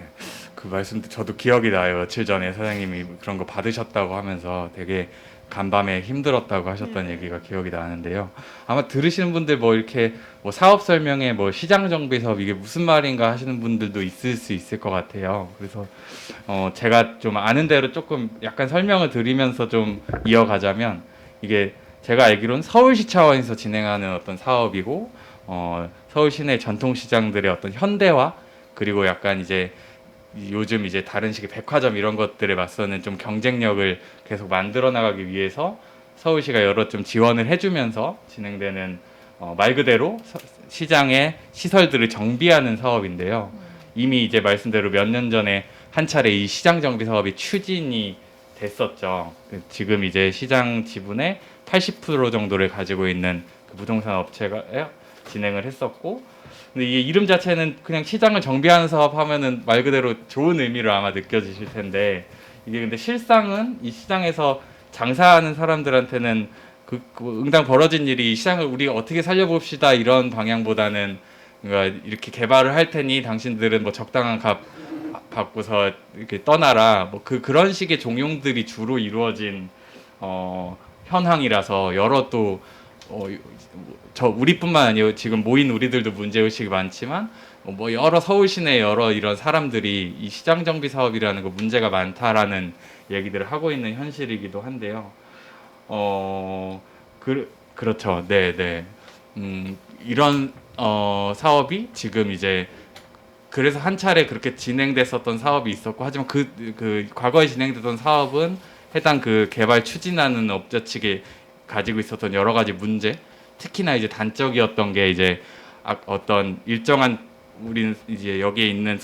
그 말씀도 저도 기억이 나요. 며칠 전에 사장님이 그런 거 받으셨다고 하면서 되게 간밤에 힘들었다고 하셨던 얘기가 기억이 나는데요. 아마 들으시는 분들 뭐 이렇게 뭐 사업 설명회, 뭐 시장 정비 사업 이게 무슨 말인가 하시는 분들도 있을 수 있을 것 같아요. 그래서 제가 좀 아는 대로 조금 약간 설명을 드리면서 좀 이어가자면 이게 제가 알기로는 서울시 차원에서 진행하는 어떤 사업이고 서울 시내 전통시장들의 어떤 현대화 그리고 약간 이제 요즘 이제 다른 식의 백화점 이런 것들에 맞서는 좀 경쟁력을 계속 만들어 나가기 위해서 서울시가 여러 좀 지원을 해주면서 진행되는 말 그대로 시장의 시설들을 정비하는 사업인데요. 이미 이제 말씀대로 몇 년 전에 한 차례 이 시장 정비 사업이 추진이 됐었죠. 지금 이제 시장 지분의 80% 정도를 가지고 있는 그 부동산 업체가 진행을 했었고, 근데 이 이름 자체는 그냥 시장을 정비하는 사업 하면은 말 그대로 좋은 의미로 아마 느껴지실 텐데, 이게 근데 실상은 이 시장에서 장사하는 사람들한테는 그 응당 벌어진 일이 시장을 우리가 어떻게 살려봅시다 이런 방향보다는 그러니까 이렇게 개발을 할 테니 당신들은 뭐 적당한 값 받고서 이렇게 떠나라 뭐 그런 식의 종용들이 주로 이루어진 현황이라서 여러 또 저 우리뿐만 아니고 지금 모인 우리들도 문제의식이 많지만 뭐 여러 서울 시내 여러 이런 사람들이 이 시장 정비 사업이라는 거 문제가 많다라는 얘기들을 하고 있는 현실이기도 한데요. 그렇죠. 네. 이런 사업이 지금 이제 그래서 한 차례 그렇게 진행됐었던 사업이 있었고, 하지만 그 과거에 진행됐던 사업은 해당 그 개발 추진하는 업체 측에 가지고 있었던 여러 가지 문제, 특히나 이제 단적이었던 게 이제 어떤 일정한 우리는 이제 여기에 있는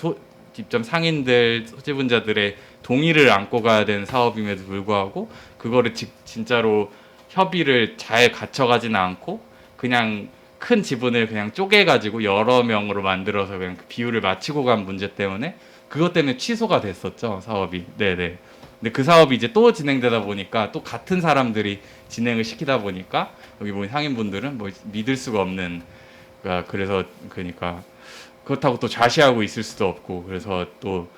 입점 상인들, 소지분자들의 동의를 안고 가야 되는 사업임에도 불구하고 그거를 진짜로 협의를 잘 갖춰가지는 않고 그냥 큰 지분을 그냥 쪼개가지고 여러 명으로 만들어서 그냥 그 비율을 맞추고 간 문제 때문에 그것 때문에 취소가 됐었죠, 사업이. 네네. 근데 그 사업이 이제 또 진행되다 보니까 또 같은 사람들이 진행을 시키다 보니까 여기 보면 상인분들은 뭐 믿을 수가 없는, 그래서 그러니까 그렇다고 또 좌시하고 있을 수도 없고, 그래서 또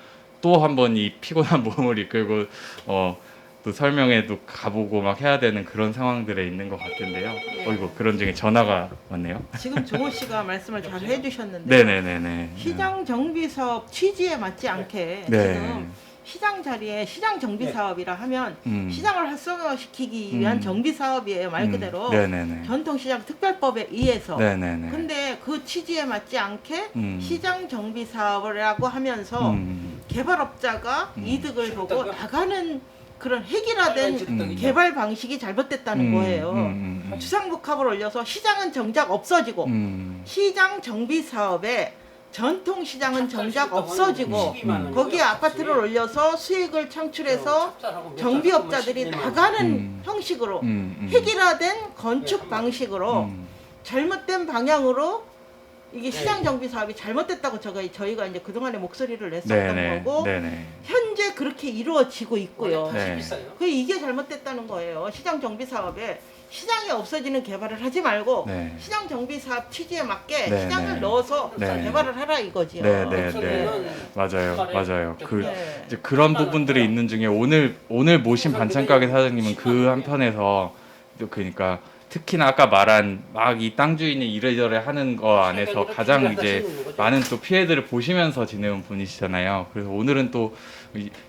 한 번 이 피곤한 몸을 이끌고 또 설명회도 가보고 막 해야 되는 그런 상황들에 있는 것 같은데요. 어이구, 그런 중에 전화가 왔네요. 지금 종호 씨가 말씀을 잘 해주셨는데 네네네네. 시장 정비 사업 취지에 맞지 않게 네. 지금 시장 자리에 시장 정비 사업이라 하면 시장을 활성화시키기 음. 위한 정비 사업이에요, 말 그대로. 네네네. 전통시장 특별법에 의해서. 네네네. 근데 그 취지에 맞지 않게 음. 시장 정비 사업이라고 하면서 개발업자가 이득을 보고 나가는 그런 획일화된 개발 방식이 잘못됐다는 거예요. 주상복합을 올려서 시장은 정작 없어지고 시장 정비 사업에 전통 시장은 정작 없어지고 거기에 아파트를 올려서 수익을 창출해서 정비업자들이 나가는 형식으로 획일화된 건축 방식으로 잘못된 방향으로 이게 시장 정비 사업이 잘못됐다고 저희가 이제 그동안에 목소리를 냈었던 거고 현재 그렇게 이루어지고 있고요. 네. 그 이게 잘못됐다는 거예요. 시장 정비 사업에 시장이 없어지는 개발을 하지 말고 네. 시장 정비 사업 취지에 맞게 네, 시장을 네. 넣어서 네. 개발을 하라 이거지요. 네네네. 맞아요. 네. 이제 그런 부분들이 있는 중에 오늘 모신 반찬가게 사장님은 그 한편에서 또 그러니까 특히나 아까 말한 막 이 땅 주인이 이래저래 하는 거 안에서 가장 이제 많은 또 피해들을 보시면서 지내온 분이시잖아요. 그래서 오늘은 또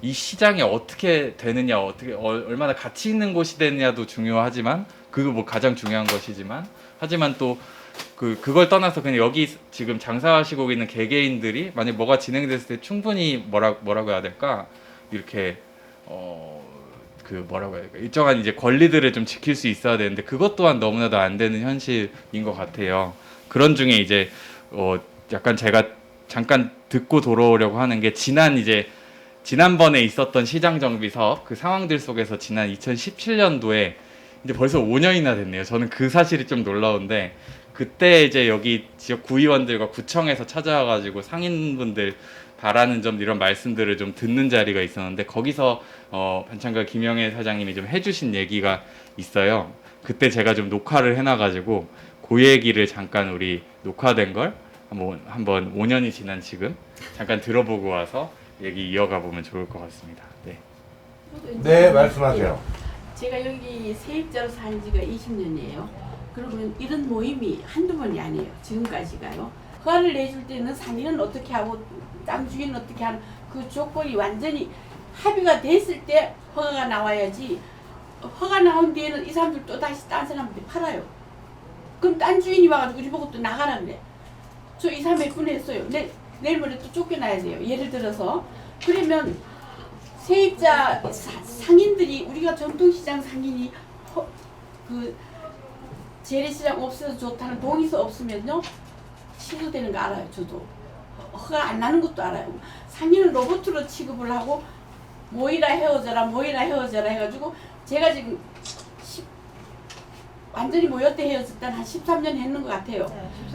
이 시장이 어떻게 되느냐, 어떻게 얼마나 가치 있는 곳이 되느냐도 중요하지만 그거 뭐 가장 중요한 것이지만 하지만 또 그걸 떠나서 그냥 여기 지금 장사하시고 있는 개개인들이 만약 뭐가 진행됐을 때 충분히 뭐라고 해야 될까 이렇게 뭐라고 해야 될까 일정한 이제 권리들을 좀 지킬 수 있어야 되는데 그것 또한 너무나도 안 되는 현실인 것 같아요. 그런 중에 이제 약간 제가 잠깐 듣고 돌아오려고 하는 게 지난번에 있었던 시장 정비 사업 그 상황들 속에서 지난 2017년도에 이제 벌써 5년이나 됐네요. 저는 그 사실이 좀 놀라운데 그때 이제 여기 지역 구의원들과 구청에서 찾아와가지고 상인분들 바라는 점 이런 말씀들을 좀 듣는 자리가 있었는데 거기서 반찬가 김영애 사장님이 좀 해주신 얘기가 있어요. 그때 제가 좀 녹화를 해놔가지고 그 얘기를 잠깐 우리 녹화된 걸 한번 5년이 지난 지금 잠깐 들어보고 와서 얘기 이어가 보면 좋을 것 같습니다. 네. 네, 말씀하세요. 제가 여기 세입자로 산 지가 20년이에요. 그러면 이런 모임이 한두 번이 아니에요. 지금까지가요. 허가를 내줄 때는 상인은 어떻게 하고 땅 주인은 어떻게 하는 그 조건이 완전히 합의가 됐을 때 허가가 나와야지 허가 나온 뒤에는 이 사람들 또 다시 딴 사람한테 팔아요. 그럼 딴 주인이 와가지고 우리 보고 또 나가라 그래. 저 이 사람 몇 분 했어요. 내일 모레 또 쫓겨나야 돼요. 예를 들어서 그러면 세입자 상인들이 우리가 전통시장 상인이 그 재래시장 없어서 좋다는 동의서 없으면요 취소되는 거 알아요. 저도 허가 안 나는 것도 알아요. 상인은 로봇으로 취급을 하고 모이라 헤어져라 해가지고 제가 지금 완전히 모였대 헤어졌다 한 13년 했는 것 같아요.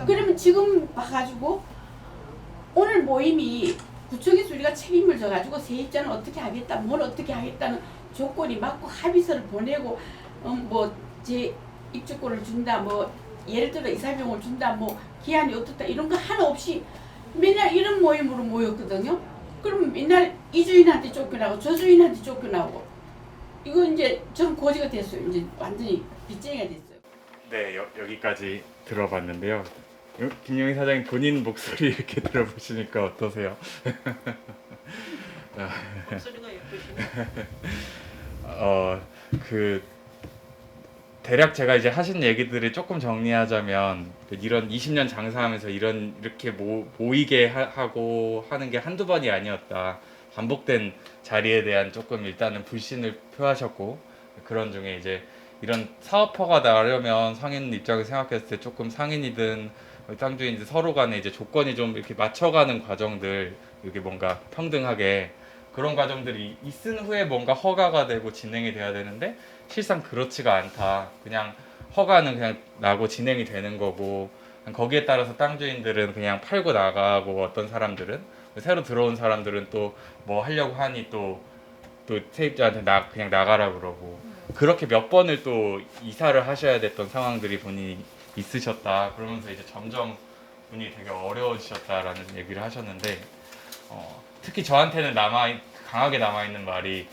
그러면 지금 봐가지고 오늘 모임이 구청에서 우리가 책임을 져가지고 세입자는 어떻게 하겠다, 뭘 어떻게 하겠다는 조건이 맞고 합의서를 보내고 제 입주권을 준다, 예를 들어 이사비용을 준다, 기한이 어떻다 이런 거 하나 없이 맨날 이런 모임으로 모였거든요. 그러면 맨날 이 주인한테 쫓겨나고 저 주인한테 쫓겨나고 이거 이제 저는 고지가 됐어요. 이제 완전히 빚쟁이가 됐어요. 네, 여기까지 들어봤는데요. 김영희 사장님 본인 목소리 이렇게 들어보시니까 어떠세요? 목소리가 예쁘시네. 대략 제가 이제 하신 얘기들을 조금 정리하자면 이런 20년 장사하면서 이렇게 모이게 하고 하는 게 한두 번이 아니었다. 반복된 자리에 대한 조금 일단은 불신을 표하셨고 그런 중에 이제 이런 사업화가 나려면 상인 입장에서 생각했을 때 조금 상인이든 땅주인이든 서로 간에 이제 조건이 좀 이렇게 맞춰가는 과정들 이게 뭔가 평등하게 그런 과정들이 있은 후에 뭔가 허가가 되고 진행이 돼야 되는데 실상 그렇지가 않다. 그냥 허가는 그냥 나고 진행이 되는 거고 거기에 따라서 땅주인들은 그냥 팔고 나가고 어떤 사람들은 새로 들어온 사람들은 또 뭐 하려고 하니 또 세입자한테 그냥 나가라 그러고 그렇게 몇 번을 또 이사를 하셔야 됐던 상황들이 본인이 있으셨다. 그러면서 이제 점점 분이 되게 어려워지셨다라는 얘기를 하셨는데 특히 저한테는 강하게 남아있는 말이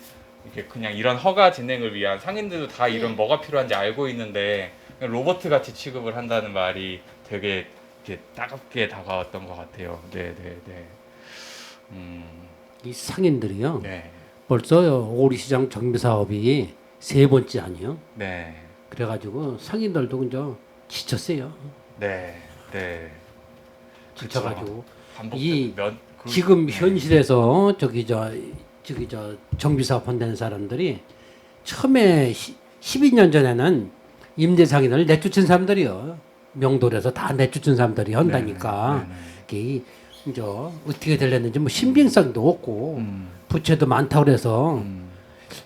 이렇게 그냥 이런 허가 진행을 위한 상인들도 다 이런 뭐가 필요한지 알고 있는데 그냥 로봇 같이 취급을 한다는 말이 되게 이렇게 따갑게 다가왔던 것 같아요. 네. 이 상인들이요. 네. 벌써 오리시장 정비 사업이 3번째 아니에요? 네. 그래가지고 상인들도 이제 지쳤어요. 네. 지쳐가지고 이 지금 현실에서 저기 저 정비 사업 한다는 사람들이 처음에 12년 전에는 임대 상인을 내쫓은 사람들이요. 명돌에서 다 내쫓은 사람들이 한다니까. 이게 이제 어떻게 될랬는지 신빙성도 없고 부채도 많다고 그래서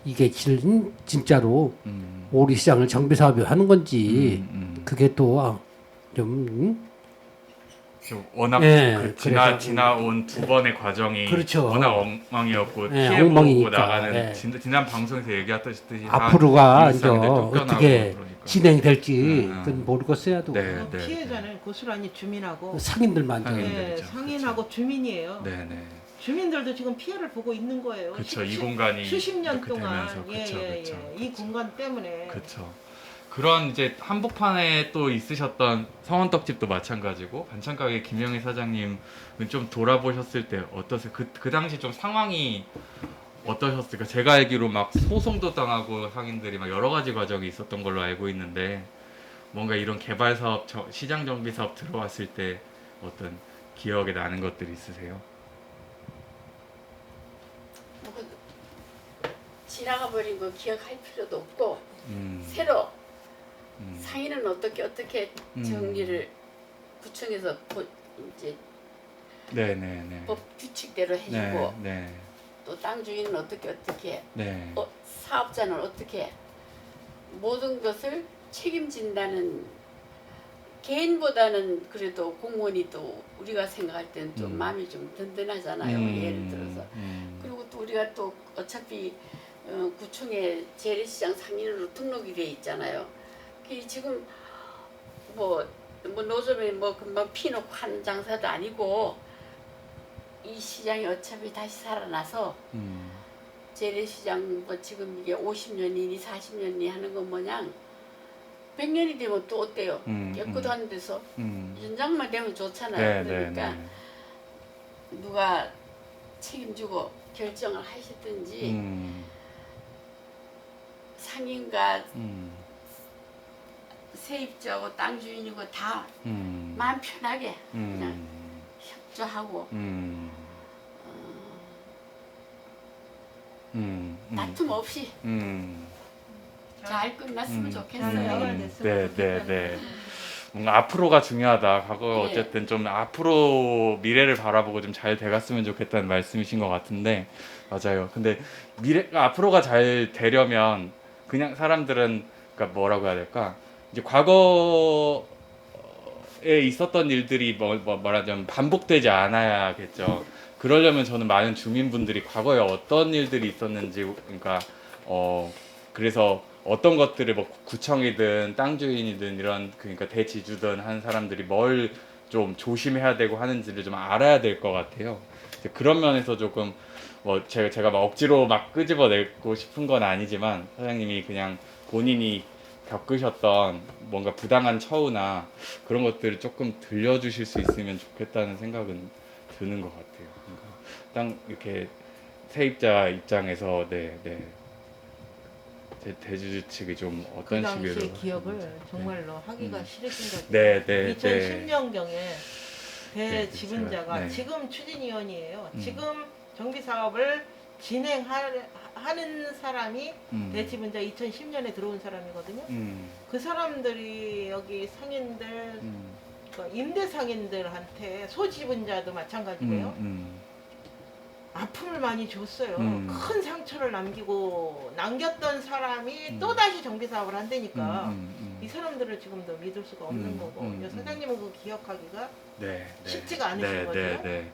이게 진짜로 오리시장을 정비 사업이 하는 건지 그게 또 좀 워낙 지나온 두 번의 과정이 그렇죠. 워낙 엉망이었고 네, 피해보고 엉망이니까. 나가는 네. 지난 방송에서 얘기하셨듯이 앞으로가 이제 쫓겨나고 어떻게 그러니까. 진행될지 그건 모르겠어요. 네. 피해자는 고스란히 주민하고 상인들만 상인하고 주민이에요. 네. 주민들도 지금 피해를 보고 있는 거예요. 그렇죠. 이 공간이 수십 년 이렇게 동안 되면서 이 공간 때문에 그렇죠. 그런 이제 한복판에 또 있으셨던 성원떡집도 마찬가지고 반찬가게 김영희 사장님은 좀 돌아보셨을 때 어떠세요? 그 당시 좀 상황이 어떠셨을까? 제가 알기로 막 소송도 당하고 상인들이 막 여러 가지 과정이 있었던 걸로 알고 있는데 뭔가 이런 개발 사업, 시장 정비 사업 들어왔을 때 어떤 기억에 나는 것들이 있으세요? 뭐 지나가 버린 거 기억할 필요도 없고 음, 새로 음, 상인은 어떻게 정리를 구청에서 이제 네네네. 법 규칙대로 해주고 네, 또 땅 주인은 어떻게 네. 사업자는 어떻게 모든 것을 책임진다는 개인보다는 그래도 공무원이 또 우리가 생각할 때는 좀 마음이 좀 든든하잖아요. 예를 들어서 그리고 또 우리가 또 어차피 구청에 재래시장 상인으로 등록이 돼 있잖아요. 지금 뭐 노점에 뭐 금방 피놓고 하는 장사도 아니고 이 시장이 어차피 다시 살아나서 재래시장 뭐 지금 이게 50년이니 40년이 하는 건 뭐냥 100년이 되면 또 어때요? 깨끗한 데서 연장만 되면 좋잖아요. 그러니까 누가 책임지고 결정을 하시든지 상인과 세입자하고 땅 주인이고 다 마음 편하게 그냥 협조하고 다툼 없이 잘 끝났으면 좋겠어요. 네. 뭔가 앞으로가 중요하다. 과거 예. 어쨌든 좀 앞으로 미래를 바라보고 좀 잘 돼갔으면 좋겠다는 말씀이신 것 같은데 맞아요. 근데 미래가 앞으로가 잘 되려면 그냥 사람들은 그러니까 뭐라고 해야 될까? 이제 과거에 있었던 일들이 말하자면 반복되지 않아야겠죠. 그러려면 저는 많은 주민분들이 과거에 어떤 일들이 있었는지 그러니까 그래서 어떤 것들을 뭐 구청이든 땅 주인이든 이런 그러니까 대지주든 한 사람들이 뭘 좀 조심해야 되고 하는지를 좀 알아야 될 것 같아요. 이제 그런 면에서 조금 뭐 제가 막 억지로 막 끄집어내고 싶은 건 아니지만 사장님이 그냥 본인이 겪으셨던 뭔가 부당한 처우나 그런 것들을 조금 들려주실 수 있으면 좋겠다는 생각은 드는 것 같아요. 그러니까 땅 이렇게 세입자 입장에서 네. 대주주 측이 좀 그 어떤 당시의 식으로 기억을 정말로 하기가 싫으신 거죠. 네. 2010년경에 네, 대지분자가 네. 지금 추진위원이에요. 지금 정비 사업을 진행하는 사람이 대지분자 2010년에 들어온 사람이거든요. 그 사람들이 여기 상인들, 그 임대 상인들한테 소지분자도 마찬가지고요. 아픔을 많이 줬어요. 큰 상처를 남겼던 사람이 또 다시 정비 사업을 한다니까 이 사람들을 지금도 믿을 수가 없는 거고 사장님은 그 기억하기가 쉽지가 않으신 거죠. 네.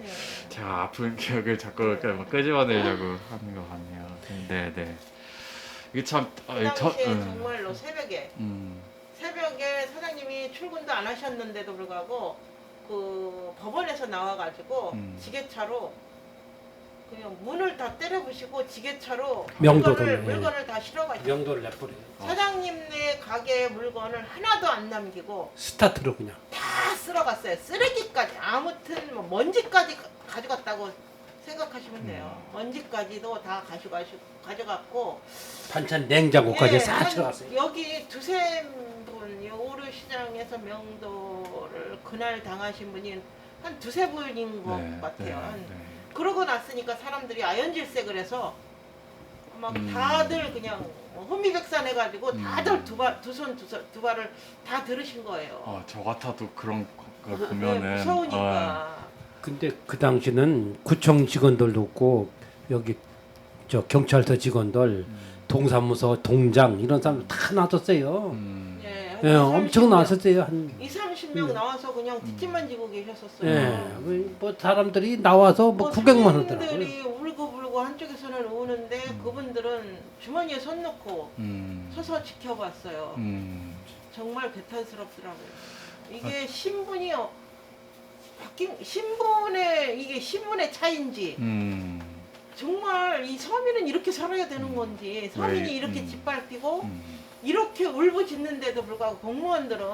자, 아픈 기억을 자꾸 이렇게 막 끄집어내려고 하는 것 같네요. 네. 이게 참 그 당시에 정말로 새벽에 사장님이 출근도 안 하셨는데도 불구하고 그 법원에서 나와가지고 지게차로 그냥 문을 다 때려부시고 지게차로 명도를, 물건을 다 실어가지고 명도를 내버려요. 사장님네 가게 물건을 하나도 안 남기고 스타트로 그냥. 다 쓸어갔어요. 쓰레기까지 아무튼 뭐 먼지까지 가져갔다고 생각하시면 돼요. 먼지까지도 다 가져갔고 반찬 냉장고까지 예, 싹 한 들어갔어요. 여기 두세 분, 오르 시장에서 명도를 그날 당하신 분이 한 두세 분인 것 같아요. 그러고 났으니까 사람들이 아연질색을 해서 막 다들 그냥 혼미백산해가지고 다들 두 발을 다 들으신 거예요. 저 같아도 그런 거 네, 보면은 무서우니까. 근데 그 당시는 구청 직원들도 없고 여기 저 경찰서 직원들, 동사무소, 동장 이런 사람들 다 놔뒀어요. 예, 엄청 나섰어요. 한 20-30명 나와서 그냥 뒷짐만 지고 계셨었어요. 예, 뭐 사람들이 나와서 뭐 구경만 하더라고요. 사람들이 울고불고 한쪽에서는 우는데 그분들은 주머니에 손 넣고 서서 지켜봤어요. 정말 배탈스럽더라고요. 이게 신분이 이게 신분의 차이인지 정말 이 서민은 이렇게 살아야 되는 건지 서민이 이렇게 짓밟히고 이렇게 울부짖는데도 불구하고 공무원들은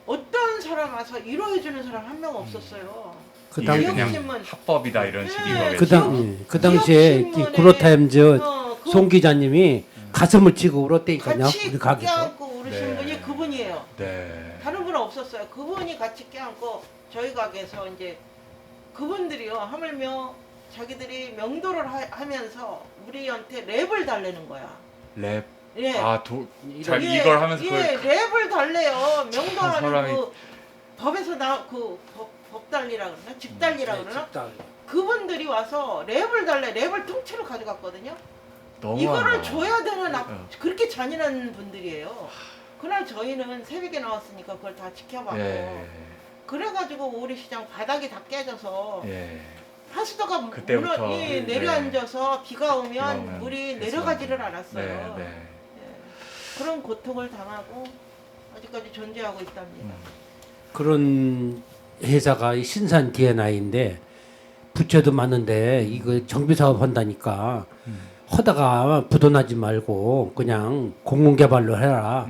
어떤 사람 와서 위로해주는 사람 한 명 없었어요. 그 이게 당- 그냥 지역신문. 합법이다 이런 식인 네. 거겠죠. 그 당시에 이 지역신문에 구로타임즈 그 송 기자님이 가슴을 치고 울었다니까요. 같이 우리 가게에서. 껴안고 우르신 네. 분이 그분이에요. 네. 다른 분은 없었어요. 그분이 같이 껴안고 저희 가게에서 이제 그분들이요 하물며 자기들이 명도를 하면서 우리한테 랩을 달래는 거야. 랩. 예. 잘 예, 이걸 하면서 예, 그걸 랩을 달래요. 명도하는 사람이- 그 법에서 법 달리라 그러나 집 달리라 네, 그러나 집단. 그분들이 와서 랩을 달래 랩을 통째로 가져갔거든요. 너무 이거를 줘야 되는 어. 그렇게 잔인한 분들이에요. 그날 저희는 새벽에 나왔으니까 그걸 다 지켜봤고 예. 그래가지고 오리시장 바닥이 다 깨져서 예. 하수도가 그때부터, 네. 내려앉아서 비가 오면 오면 물이 그래서- 내려가지를 않았어요. 네, 네. 예. 그런 고통을 당하고 아직까지 존재하고 있답니다. 그런 회사가 이 신산 D&I인데 부채도 많은데 이거 정비 사업 한다니까 하다가 부도나지 말고 그냥 공공개발로 해라.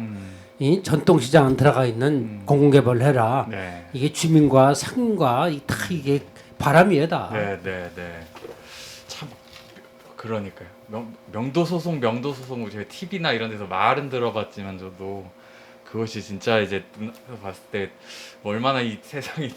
이 전통시장 안 들어가 있는 공공개발을 해라. 네. 이게 주민과 상인과 다 이게 바람이에다. 네, 네, 네. 참 그러니까요. 명도 소송 제가 TV나 이런 데서 말은 들어봤지만 저도 그것이 진짜 이제 눈앞에서 봤을 때 얼마나 이 세상이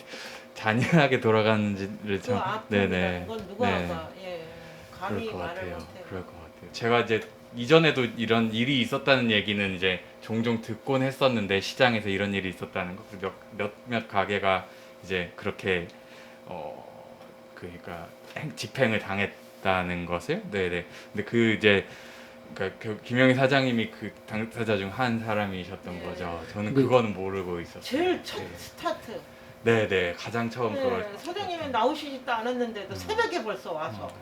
잔인하게 돌아가는지를 그 참 아픔이라는 건 누가 네. 감히 그럴 것 말을 같아요. 못해요. 그럴 것 같아요. 제가 이제 이전에도 이런 일이 있었다는 얘기는 이제 종종 듣곤 했었는데 시장에서 이런 일이 있었다는 거, 몇몇 가게가 이제 그렇게 그러니까 집행을 당했다는 것을, 네네. 근데 그 이제 그러니까 김영희 사장님이 그 당사자 중 한 사람이셨던 네. 거죠. 저는 네. 그거는 모르고 있었어요. 제일 첫 네. 스타트. 네네, 가장 처음 그걸. 네, 사장님은 나오시지도 않았는데도 새벽에 벌써 와서 어.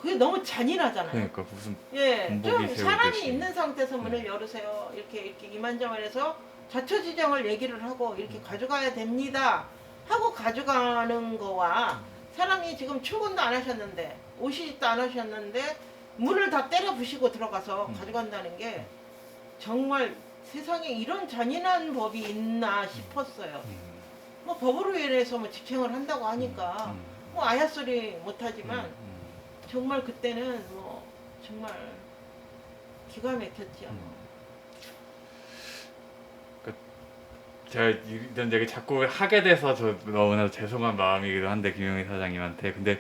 그게 너무 잔인하잖아요. 그러니까 무슨 예, 군복이 좀 세우듯이. 사람이 있는 상태에서 문을 열으세요. 이렇게 이만저만해서 자초지정을 얘기를 하고 이렇게 가져가야 됩니다. 하고 가져가는 거와 사람이 지금 출근도 안 하셨는데 오시지도 않으셨는데 문을 다 때려 부시고 들어가서 가져간다는 게 정말 세상에 이런 잔인한 법이 있나 싶었어요. 뭐 법으로 인해서 뭐 집행을 한다고 하니까 뭐 아야 소리 못하지만 정말 그때는 뭐 정말 기가 막혔지요. 제가 이런 얘기 자꾸 하게 돼서 저 너무나 죄송한 마음이기도 한데 김영희 사장님한테. 근데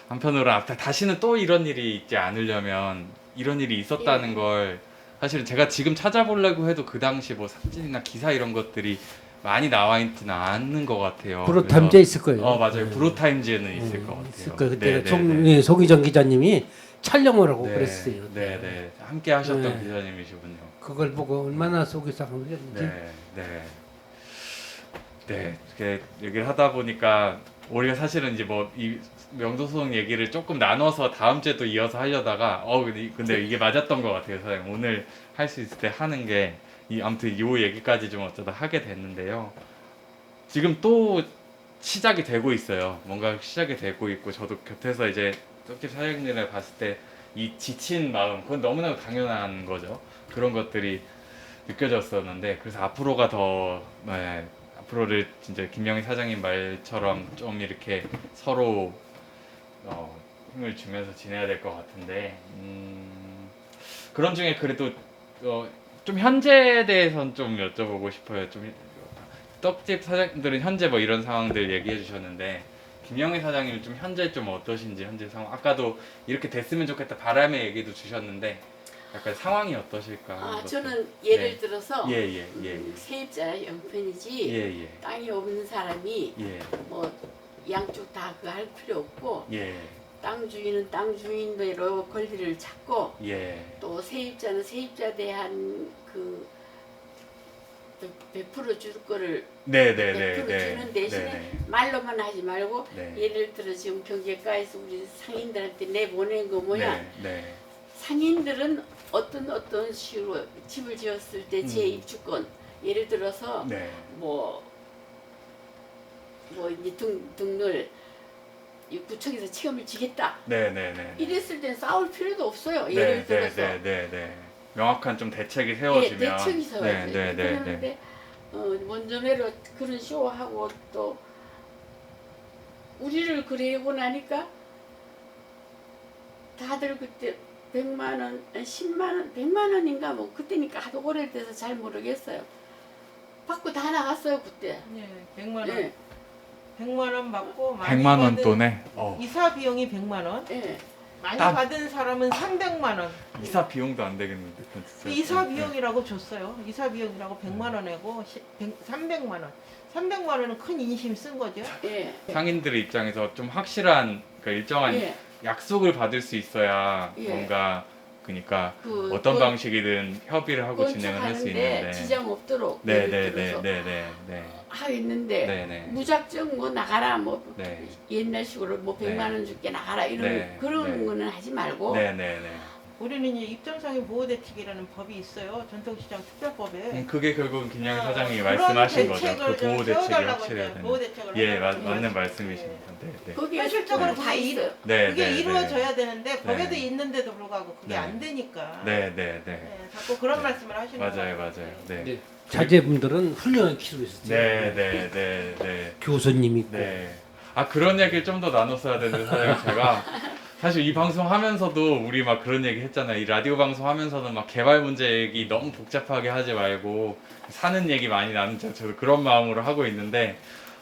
한편으로 다시는 또 이런 일이 있지 않으려면 이런 일이 있었다는 걸 사실은 제가 지금 찾아보려고 해도 그 당시 뭐 사진이나 기사 이런 것들이 많이 나와 있지는 않는 것 같아요. 브로타임즈에 있을 거예요. 맞아요. 네. 브로타임즈에는 있을 것 같아요. 있을 거예요. 그때 네. 송희정 기자님이 촬영을 하고 네, 그랬어요. 네. 함께 하셨던 네. 기자님이시군요. 그걸 보고 얼마나 속이 상하겠는지. 네. 이렇게 얘기를 하다 보니까 우리가 사실은 이제 뭐 이 명도소송 얘기를 조금 나눠서 다음 주에 또 이어서 하려다가 근데 이게 맞았던 것 같아요, 사장님. 오늘 할 수 있을 때 하는 게 아무튼 이 얘기까지 좀 어쩌다 하게 됐는데요. 지금 또 시작이 되고 있어요. 뭔가 시작이 되고 있고 저도 곁에서 이제 떡집 사장님을 봤을 때 이 지친 마음, 그건 너무나 당연한 거죠. 그런 것들이 느껴졌었는데 그래서 앞으로가 더 앞으로를 진짜 김영희 사장님 말처럼 좀 이렇게 서로 힘을 주면서 지내야 될 것 같은데 그런 중에 그래도 좀 현재에 대해서는 좀 여쭤보고 싶어요. 좀 떡집 사장님들은 현재 뭐 이런 상황들 얘기해 주셨는데 김영희 사장님은 좀 현재 좀 어떠신지 현재 상황 아까도 이렇게 됐으면 좋겠다 바람의 얘기도 주셨는데 약간 상황이 어떠실까? 하는 것도. 저는 예를 네. 들어서 예. 세입자 형편이지 예. 땅이 없는 사람이 예. 뭐 양쪽 다 그 할 필요 없고 예. 땅 주인은 땅 주인대로 권리를 찾고 예. 또 세입자는 세입자에 대한 그 100% 줄 거를 네. 100% 주는 대신에 말로만 하지 말고 네. 예를 들어 지금 경제과에서 우리 상인들한테 내보낸 거 뭐야 네. 상인들은 어떤 식으로 집을 지었을 때 재입주권 예를 들어서 네. 뭐 이제 등을 이 구청에서 책임을 지겠다 네. 이랬을 땐 싸울 필요도 없어요. 예를 들어서 네. 명확한 좀 대책이 세워지면 대책이 세워야지. 네. 그런데 원점회로 그런 쇼하고 또 우리를 그래고 나니까 다들 그때 100만 원, 10만 원, 100만 원인가 뭐 그때니까 하도 오래돼서 잘 모르겠어요. 받고 다 나갔어요 그때. 네, 100만 원. 예, 100만 원 받고 많이 100만 원 받은 돈에 이사 비용이 100만 원. 예. 많이 딱- 받은 사람은 300만 원. 이사 비용도 안 되겠는데. 그건 진짜. 그 이사 비용이라고 줬어요. 이사 비용이라고 100만 원 내고 300만 원. 300만 원은 큰 인심 쓴 거죠. 예. 상인들의 입장에서 좀 확실한 그러니까 일정한 예. 약속을 받을 수 있어야 예. 뭔가 그러니까 그 어떤 건- 방식이든 협의를 하고 진행을 할 수 건축하는데 있는데. 지장 없도록 예를 들어서 네네네네네. 하겠는데 네네. 무작정 뭐 나가라 뭐 네. 옛날식으로 뭐 100만 네. 원 줄게 나가라 이런 네. 그런 네. 거는 하지 말고 네네네. 우리는 이제 입점상의 보호대책이라는 법이 있어요. 전통시장 특별법에. 그게 결국은 김양 사장님이 그런 말씀하신 거죠. 대책을 그 좀 보호 대책이 세워달라고 확실해야 이제 되는. 보호대책을 예, 해달라고 맞는 말씀- 말씀이십니다. 네, 네. 거기에 현실적으로 다 있어요. 네, 그게 네, 이루어져야 되는데 네. 법에도 있는데도 불구하고 그게 네. 안 되니까. 네, 네, 네. 네, 자꾸 그런 네. 말씀을 하시는 맞아요, 거예요. 맞아요. 네. 이제 자제분들은 훌륭한 키로 있었어요. 네, 네, 네, 네. 교수님 있고. 네. 아 그런 얘기를 좀 더 나눴어야 되는데 사장님 제가 사실 이 방송 하면서도 우리 막 그런 얘기 했잖아요. 이 라디오 방송 하면서는 막 개발 문제 얘기 너무 복잡하게 하지 말고 사는 얘기 많이 나누자. 저도 그런 마음으로 하고 있는데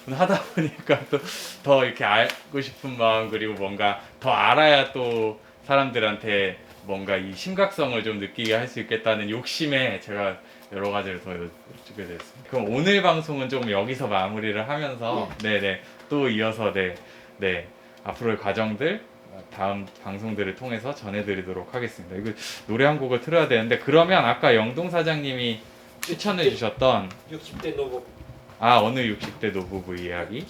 하다 보니까 또 더 이렇게 알고 싶은 마음 그리고 뭔가 더 알아야 또 사람들한테 뭔가 이 심각성을 좀 느끼게 할 수 있겠다는 욕심에 제가 여러 가지를 더 여쭙게 됐습니다. 그럼 오늘 방송은 좀 여기서 마무리를 하면서 네네 또 이어서 네 앞으로의 과정들 다음 방송들을 통해서 전해드리도록 하겠습니다. 이거 노래 한 곡을 틀어야 되는데 그러면 아까 영동 사장님이 추천해 주셨던 60대 노부. 어느 60대 노부부 이야기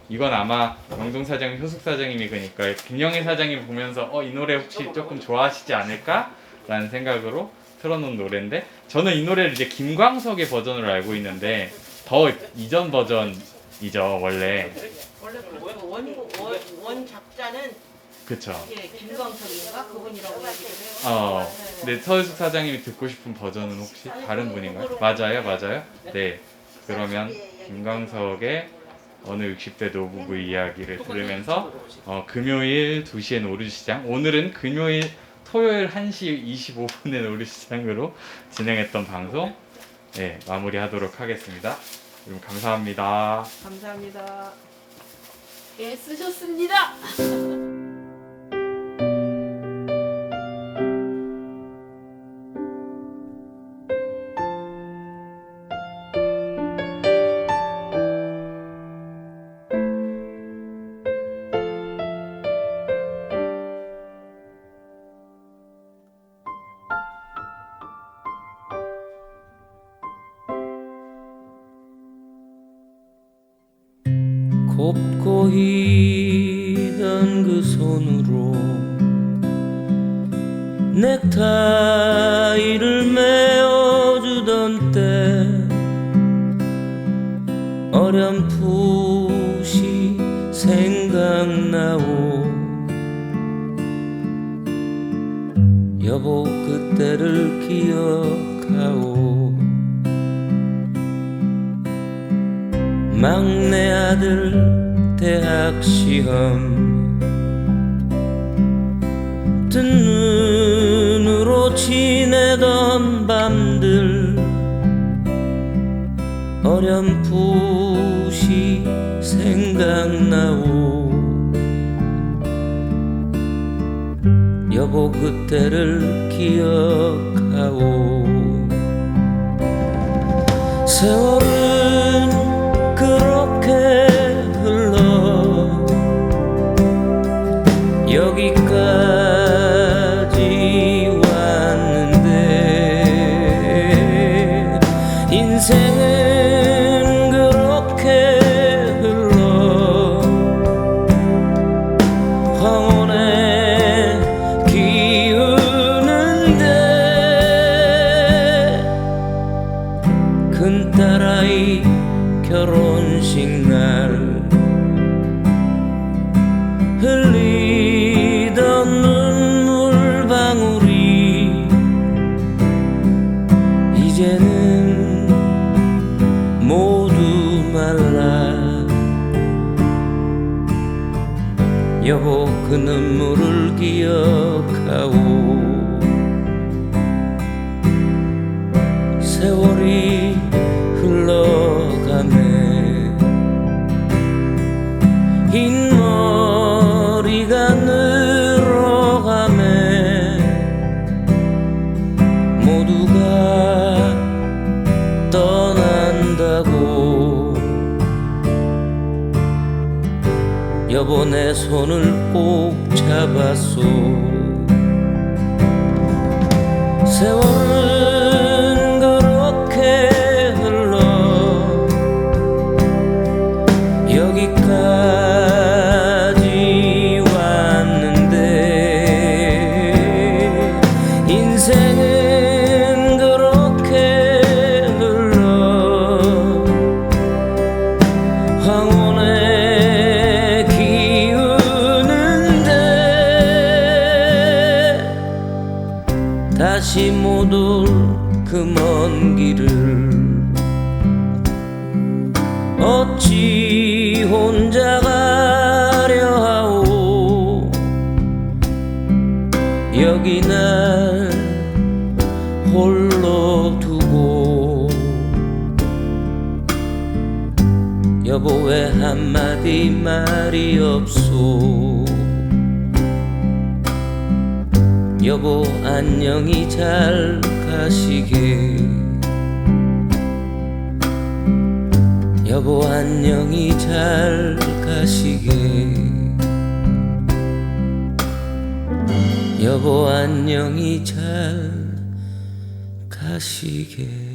이건 아마 영동 사장님, 효숙 사장님이 그러니까 김영애 사장님 보면서 이 노래 혹시 조금 좋아하시지 않을까? 라는 생각으로 틀어놓은 노래인데 저는 이 노래를 이제 김광석의 버전으로 알고 있는데 더 이전 버전이죠 원래. 원래 그 원 작자는 그쵸. 이게 김광석인가 그분이라고 얘기를 해요. 근데 서효숙 사장님이 듣고 싶은 버전은 혹시 다른 분인가요? 맞아요. 네. 그러면 김광석의 어느 60대 노부부 이야기를 들으면서 금요일 2시에 노르시장 오늘은 금요일 토요일 1시 25분에 노르시장으로 진행했던 방송 마무리하도록 하겠습니다. 여러분 감사합니다. 감사합니다. 예, 쓰셨습니다. 곱고 희던 그 손으로 넥타이를 메어주던 때 어렴풋이 생각나오 여보 그때를 기억하오 막내 아들 대학 시험 뜬 눈으로 지내던 밤들 어렴풋이 생각나오 여보 그때를 기억하오 세월은 그렇게 흘러 여기까지 왔는데 인생은 그렇게 흘러 황혼에 기우는데 큰딸아이 결혼식 날 흘리던 너를 기억하고 세월이 흘러가네 흰머리가 늘어가네 모두가 떠난다고 여보 내 손을 꼭 잡았소 세월은 그렇게 흘러 여기까지 왔는데 인생은 그렇게 흘러 황혼에 기우는데 다시 못 올 그 먼 길을 어찌 혼자 가려 하오 여기 날 홀로 두고 여보 왜 한마디 말이 없소 여보 안녕히 잘 가시게 여보 안녕히 잘 가시게 여보 안녕히 잘 가시게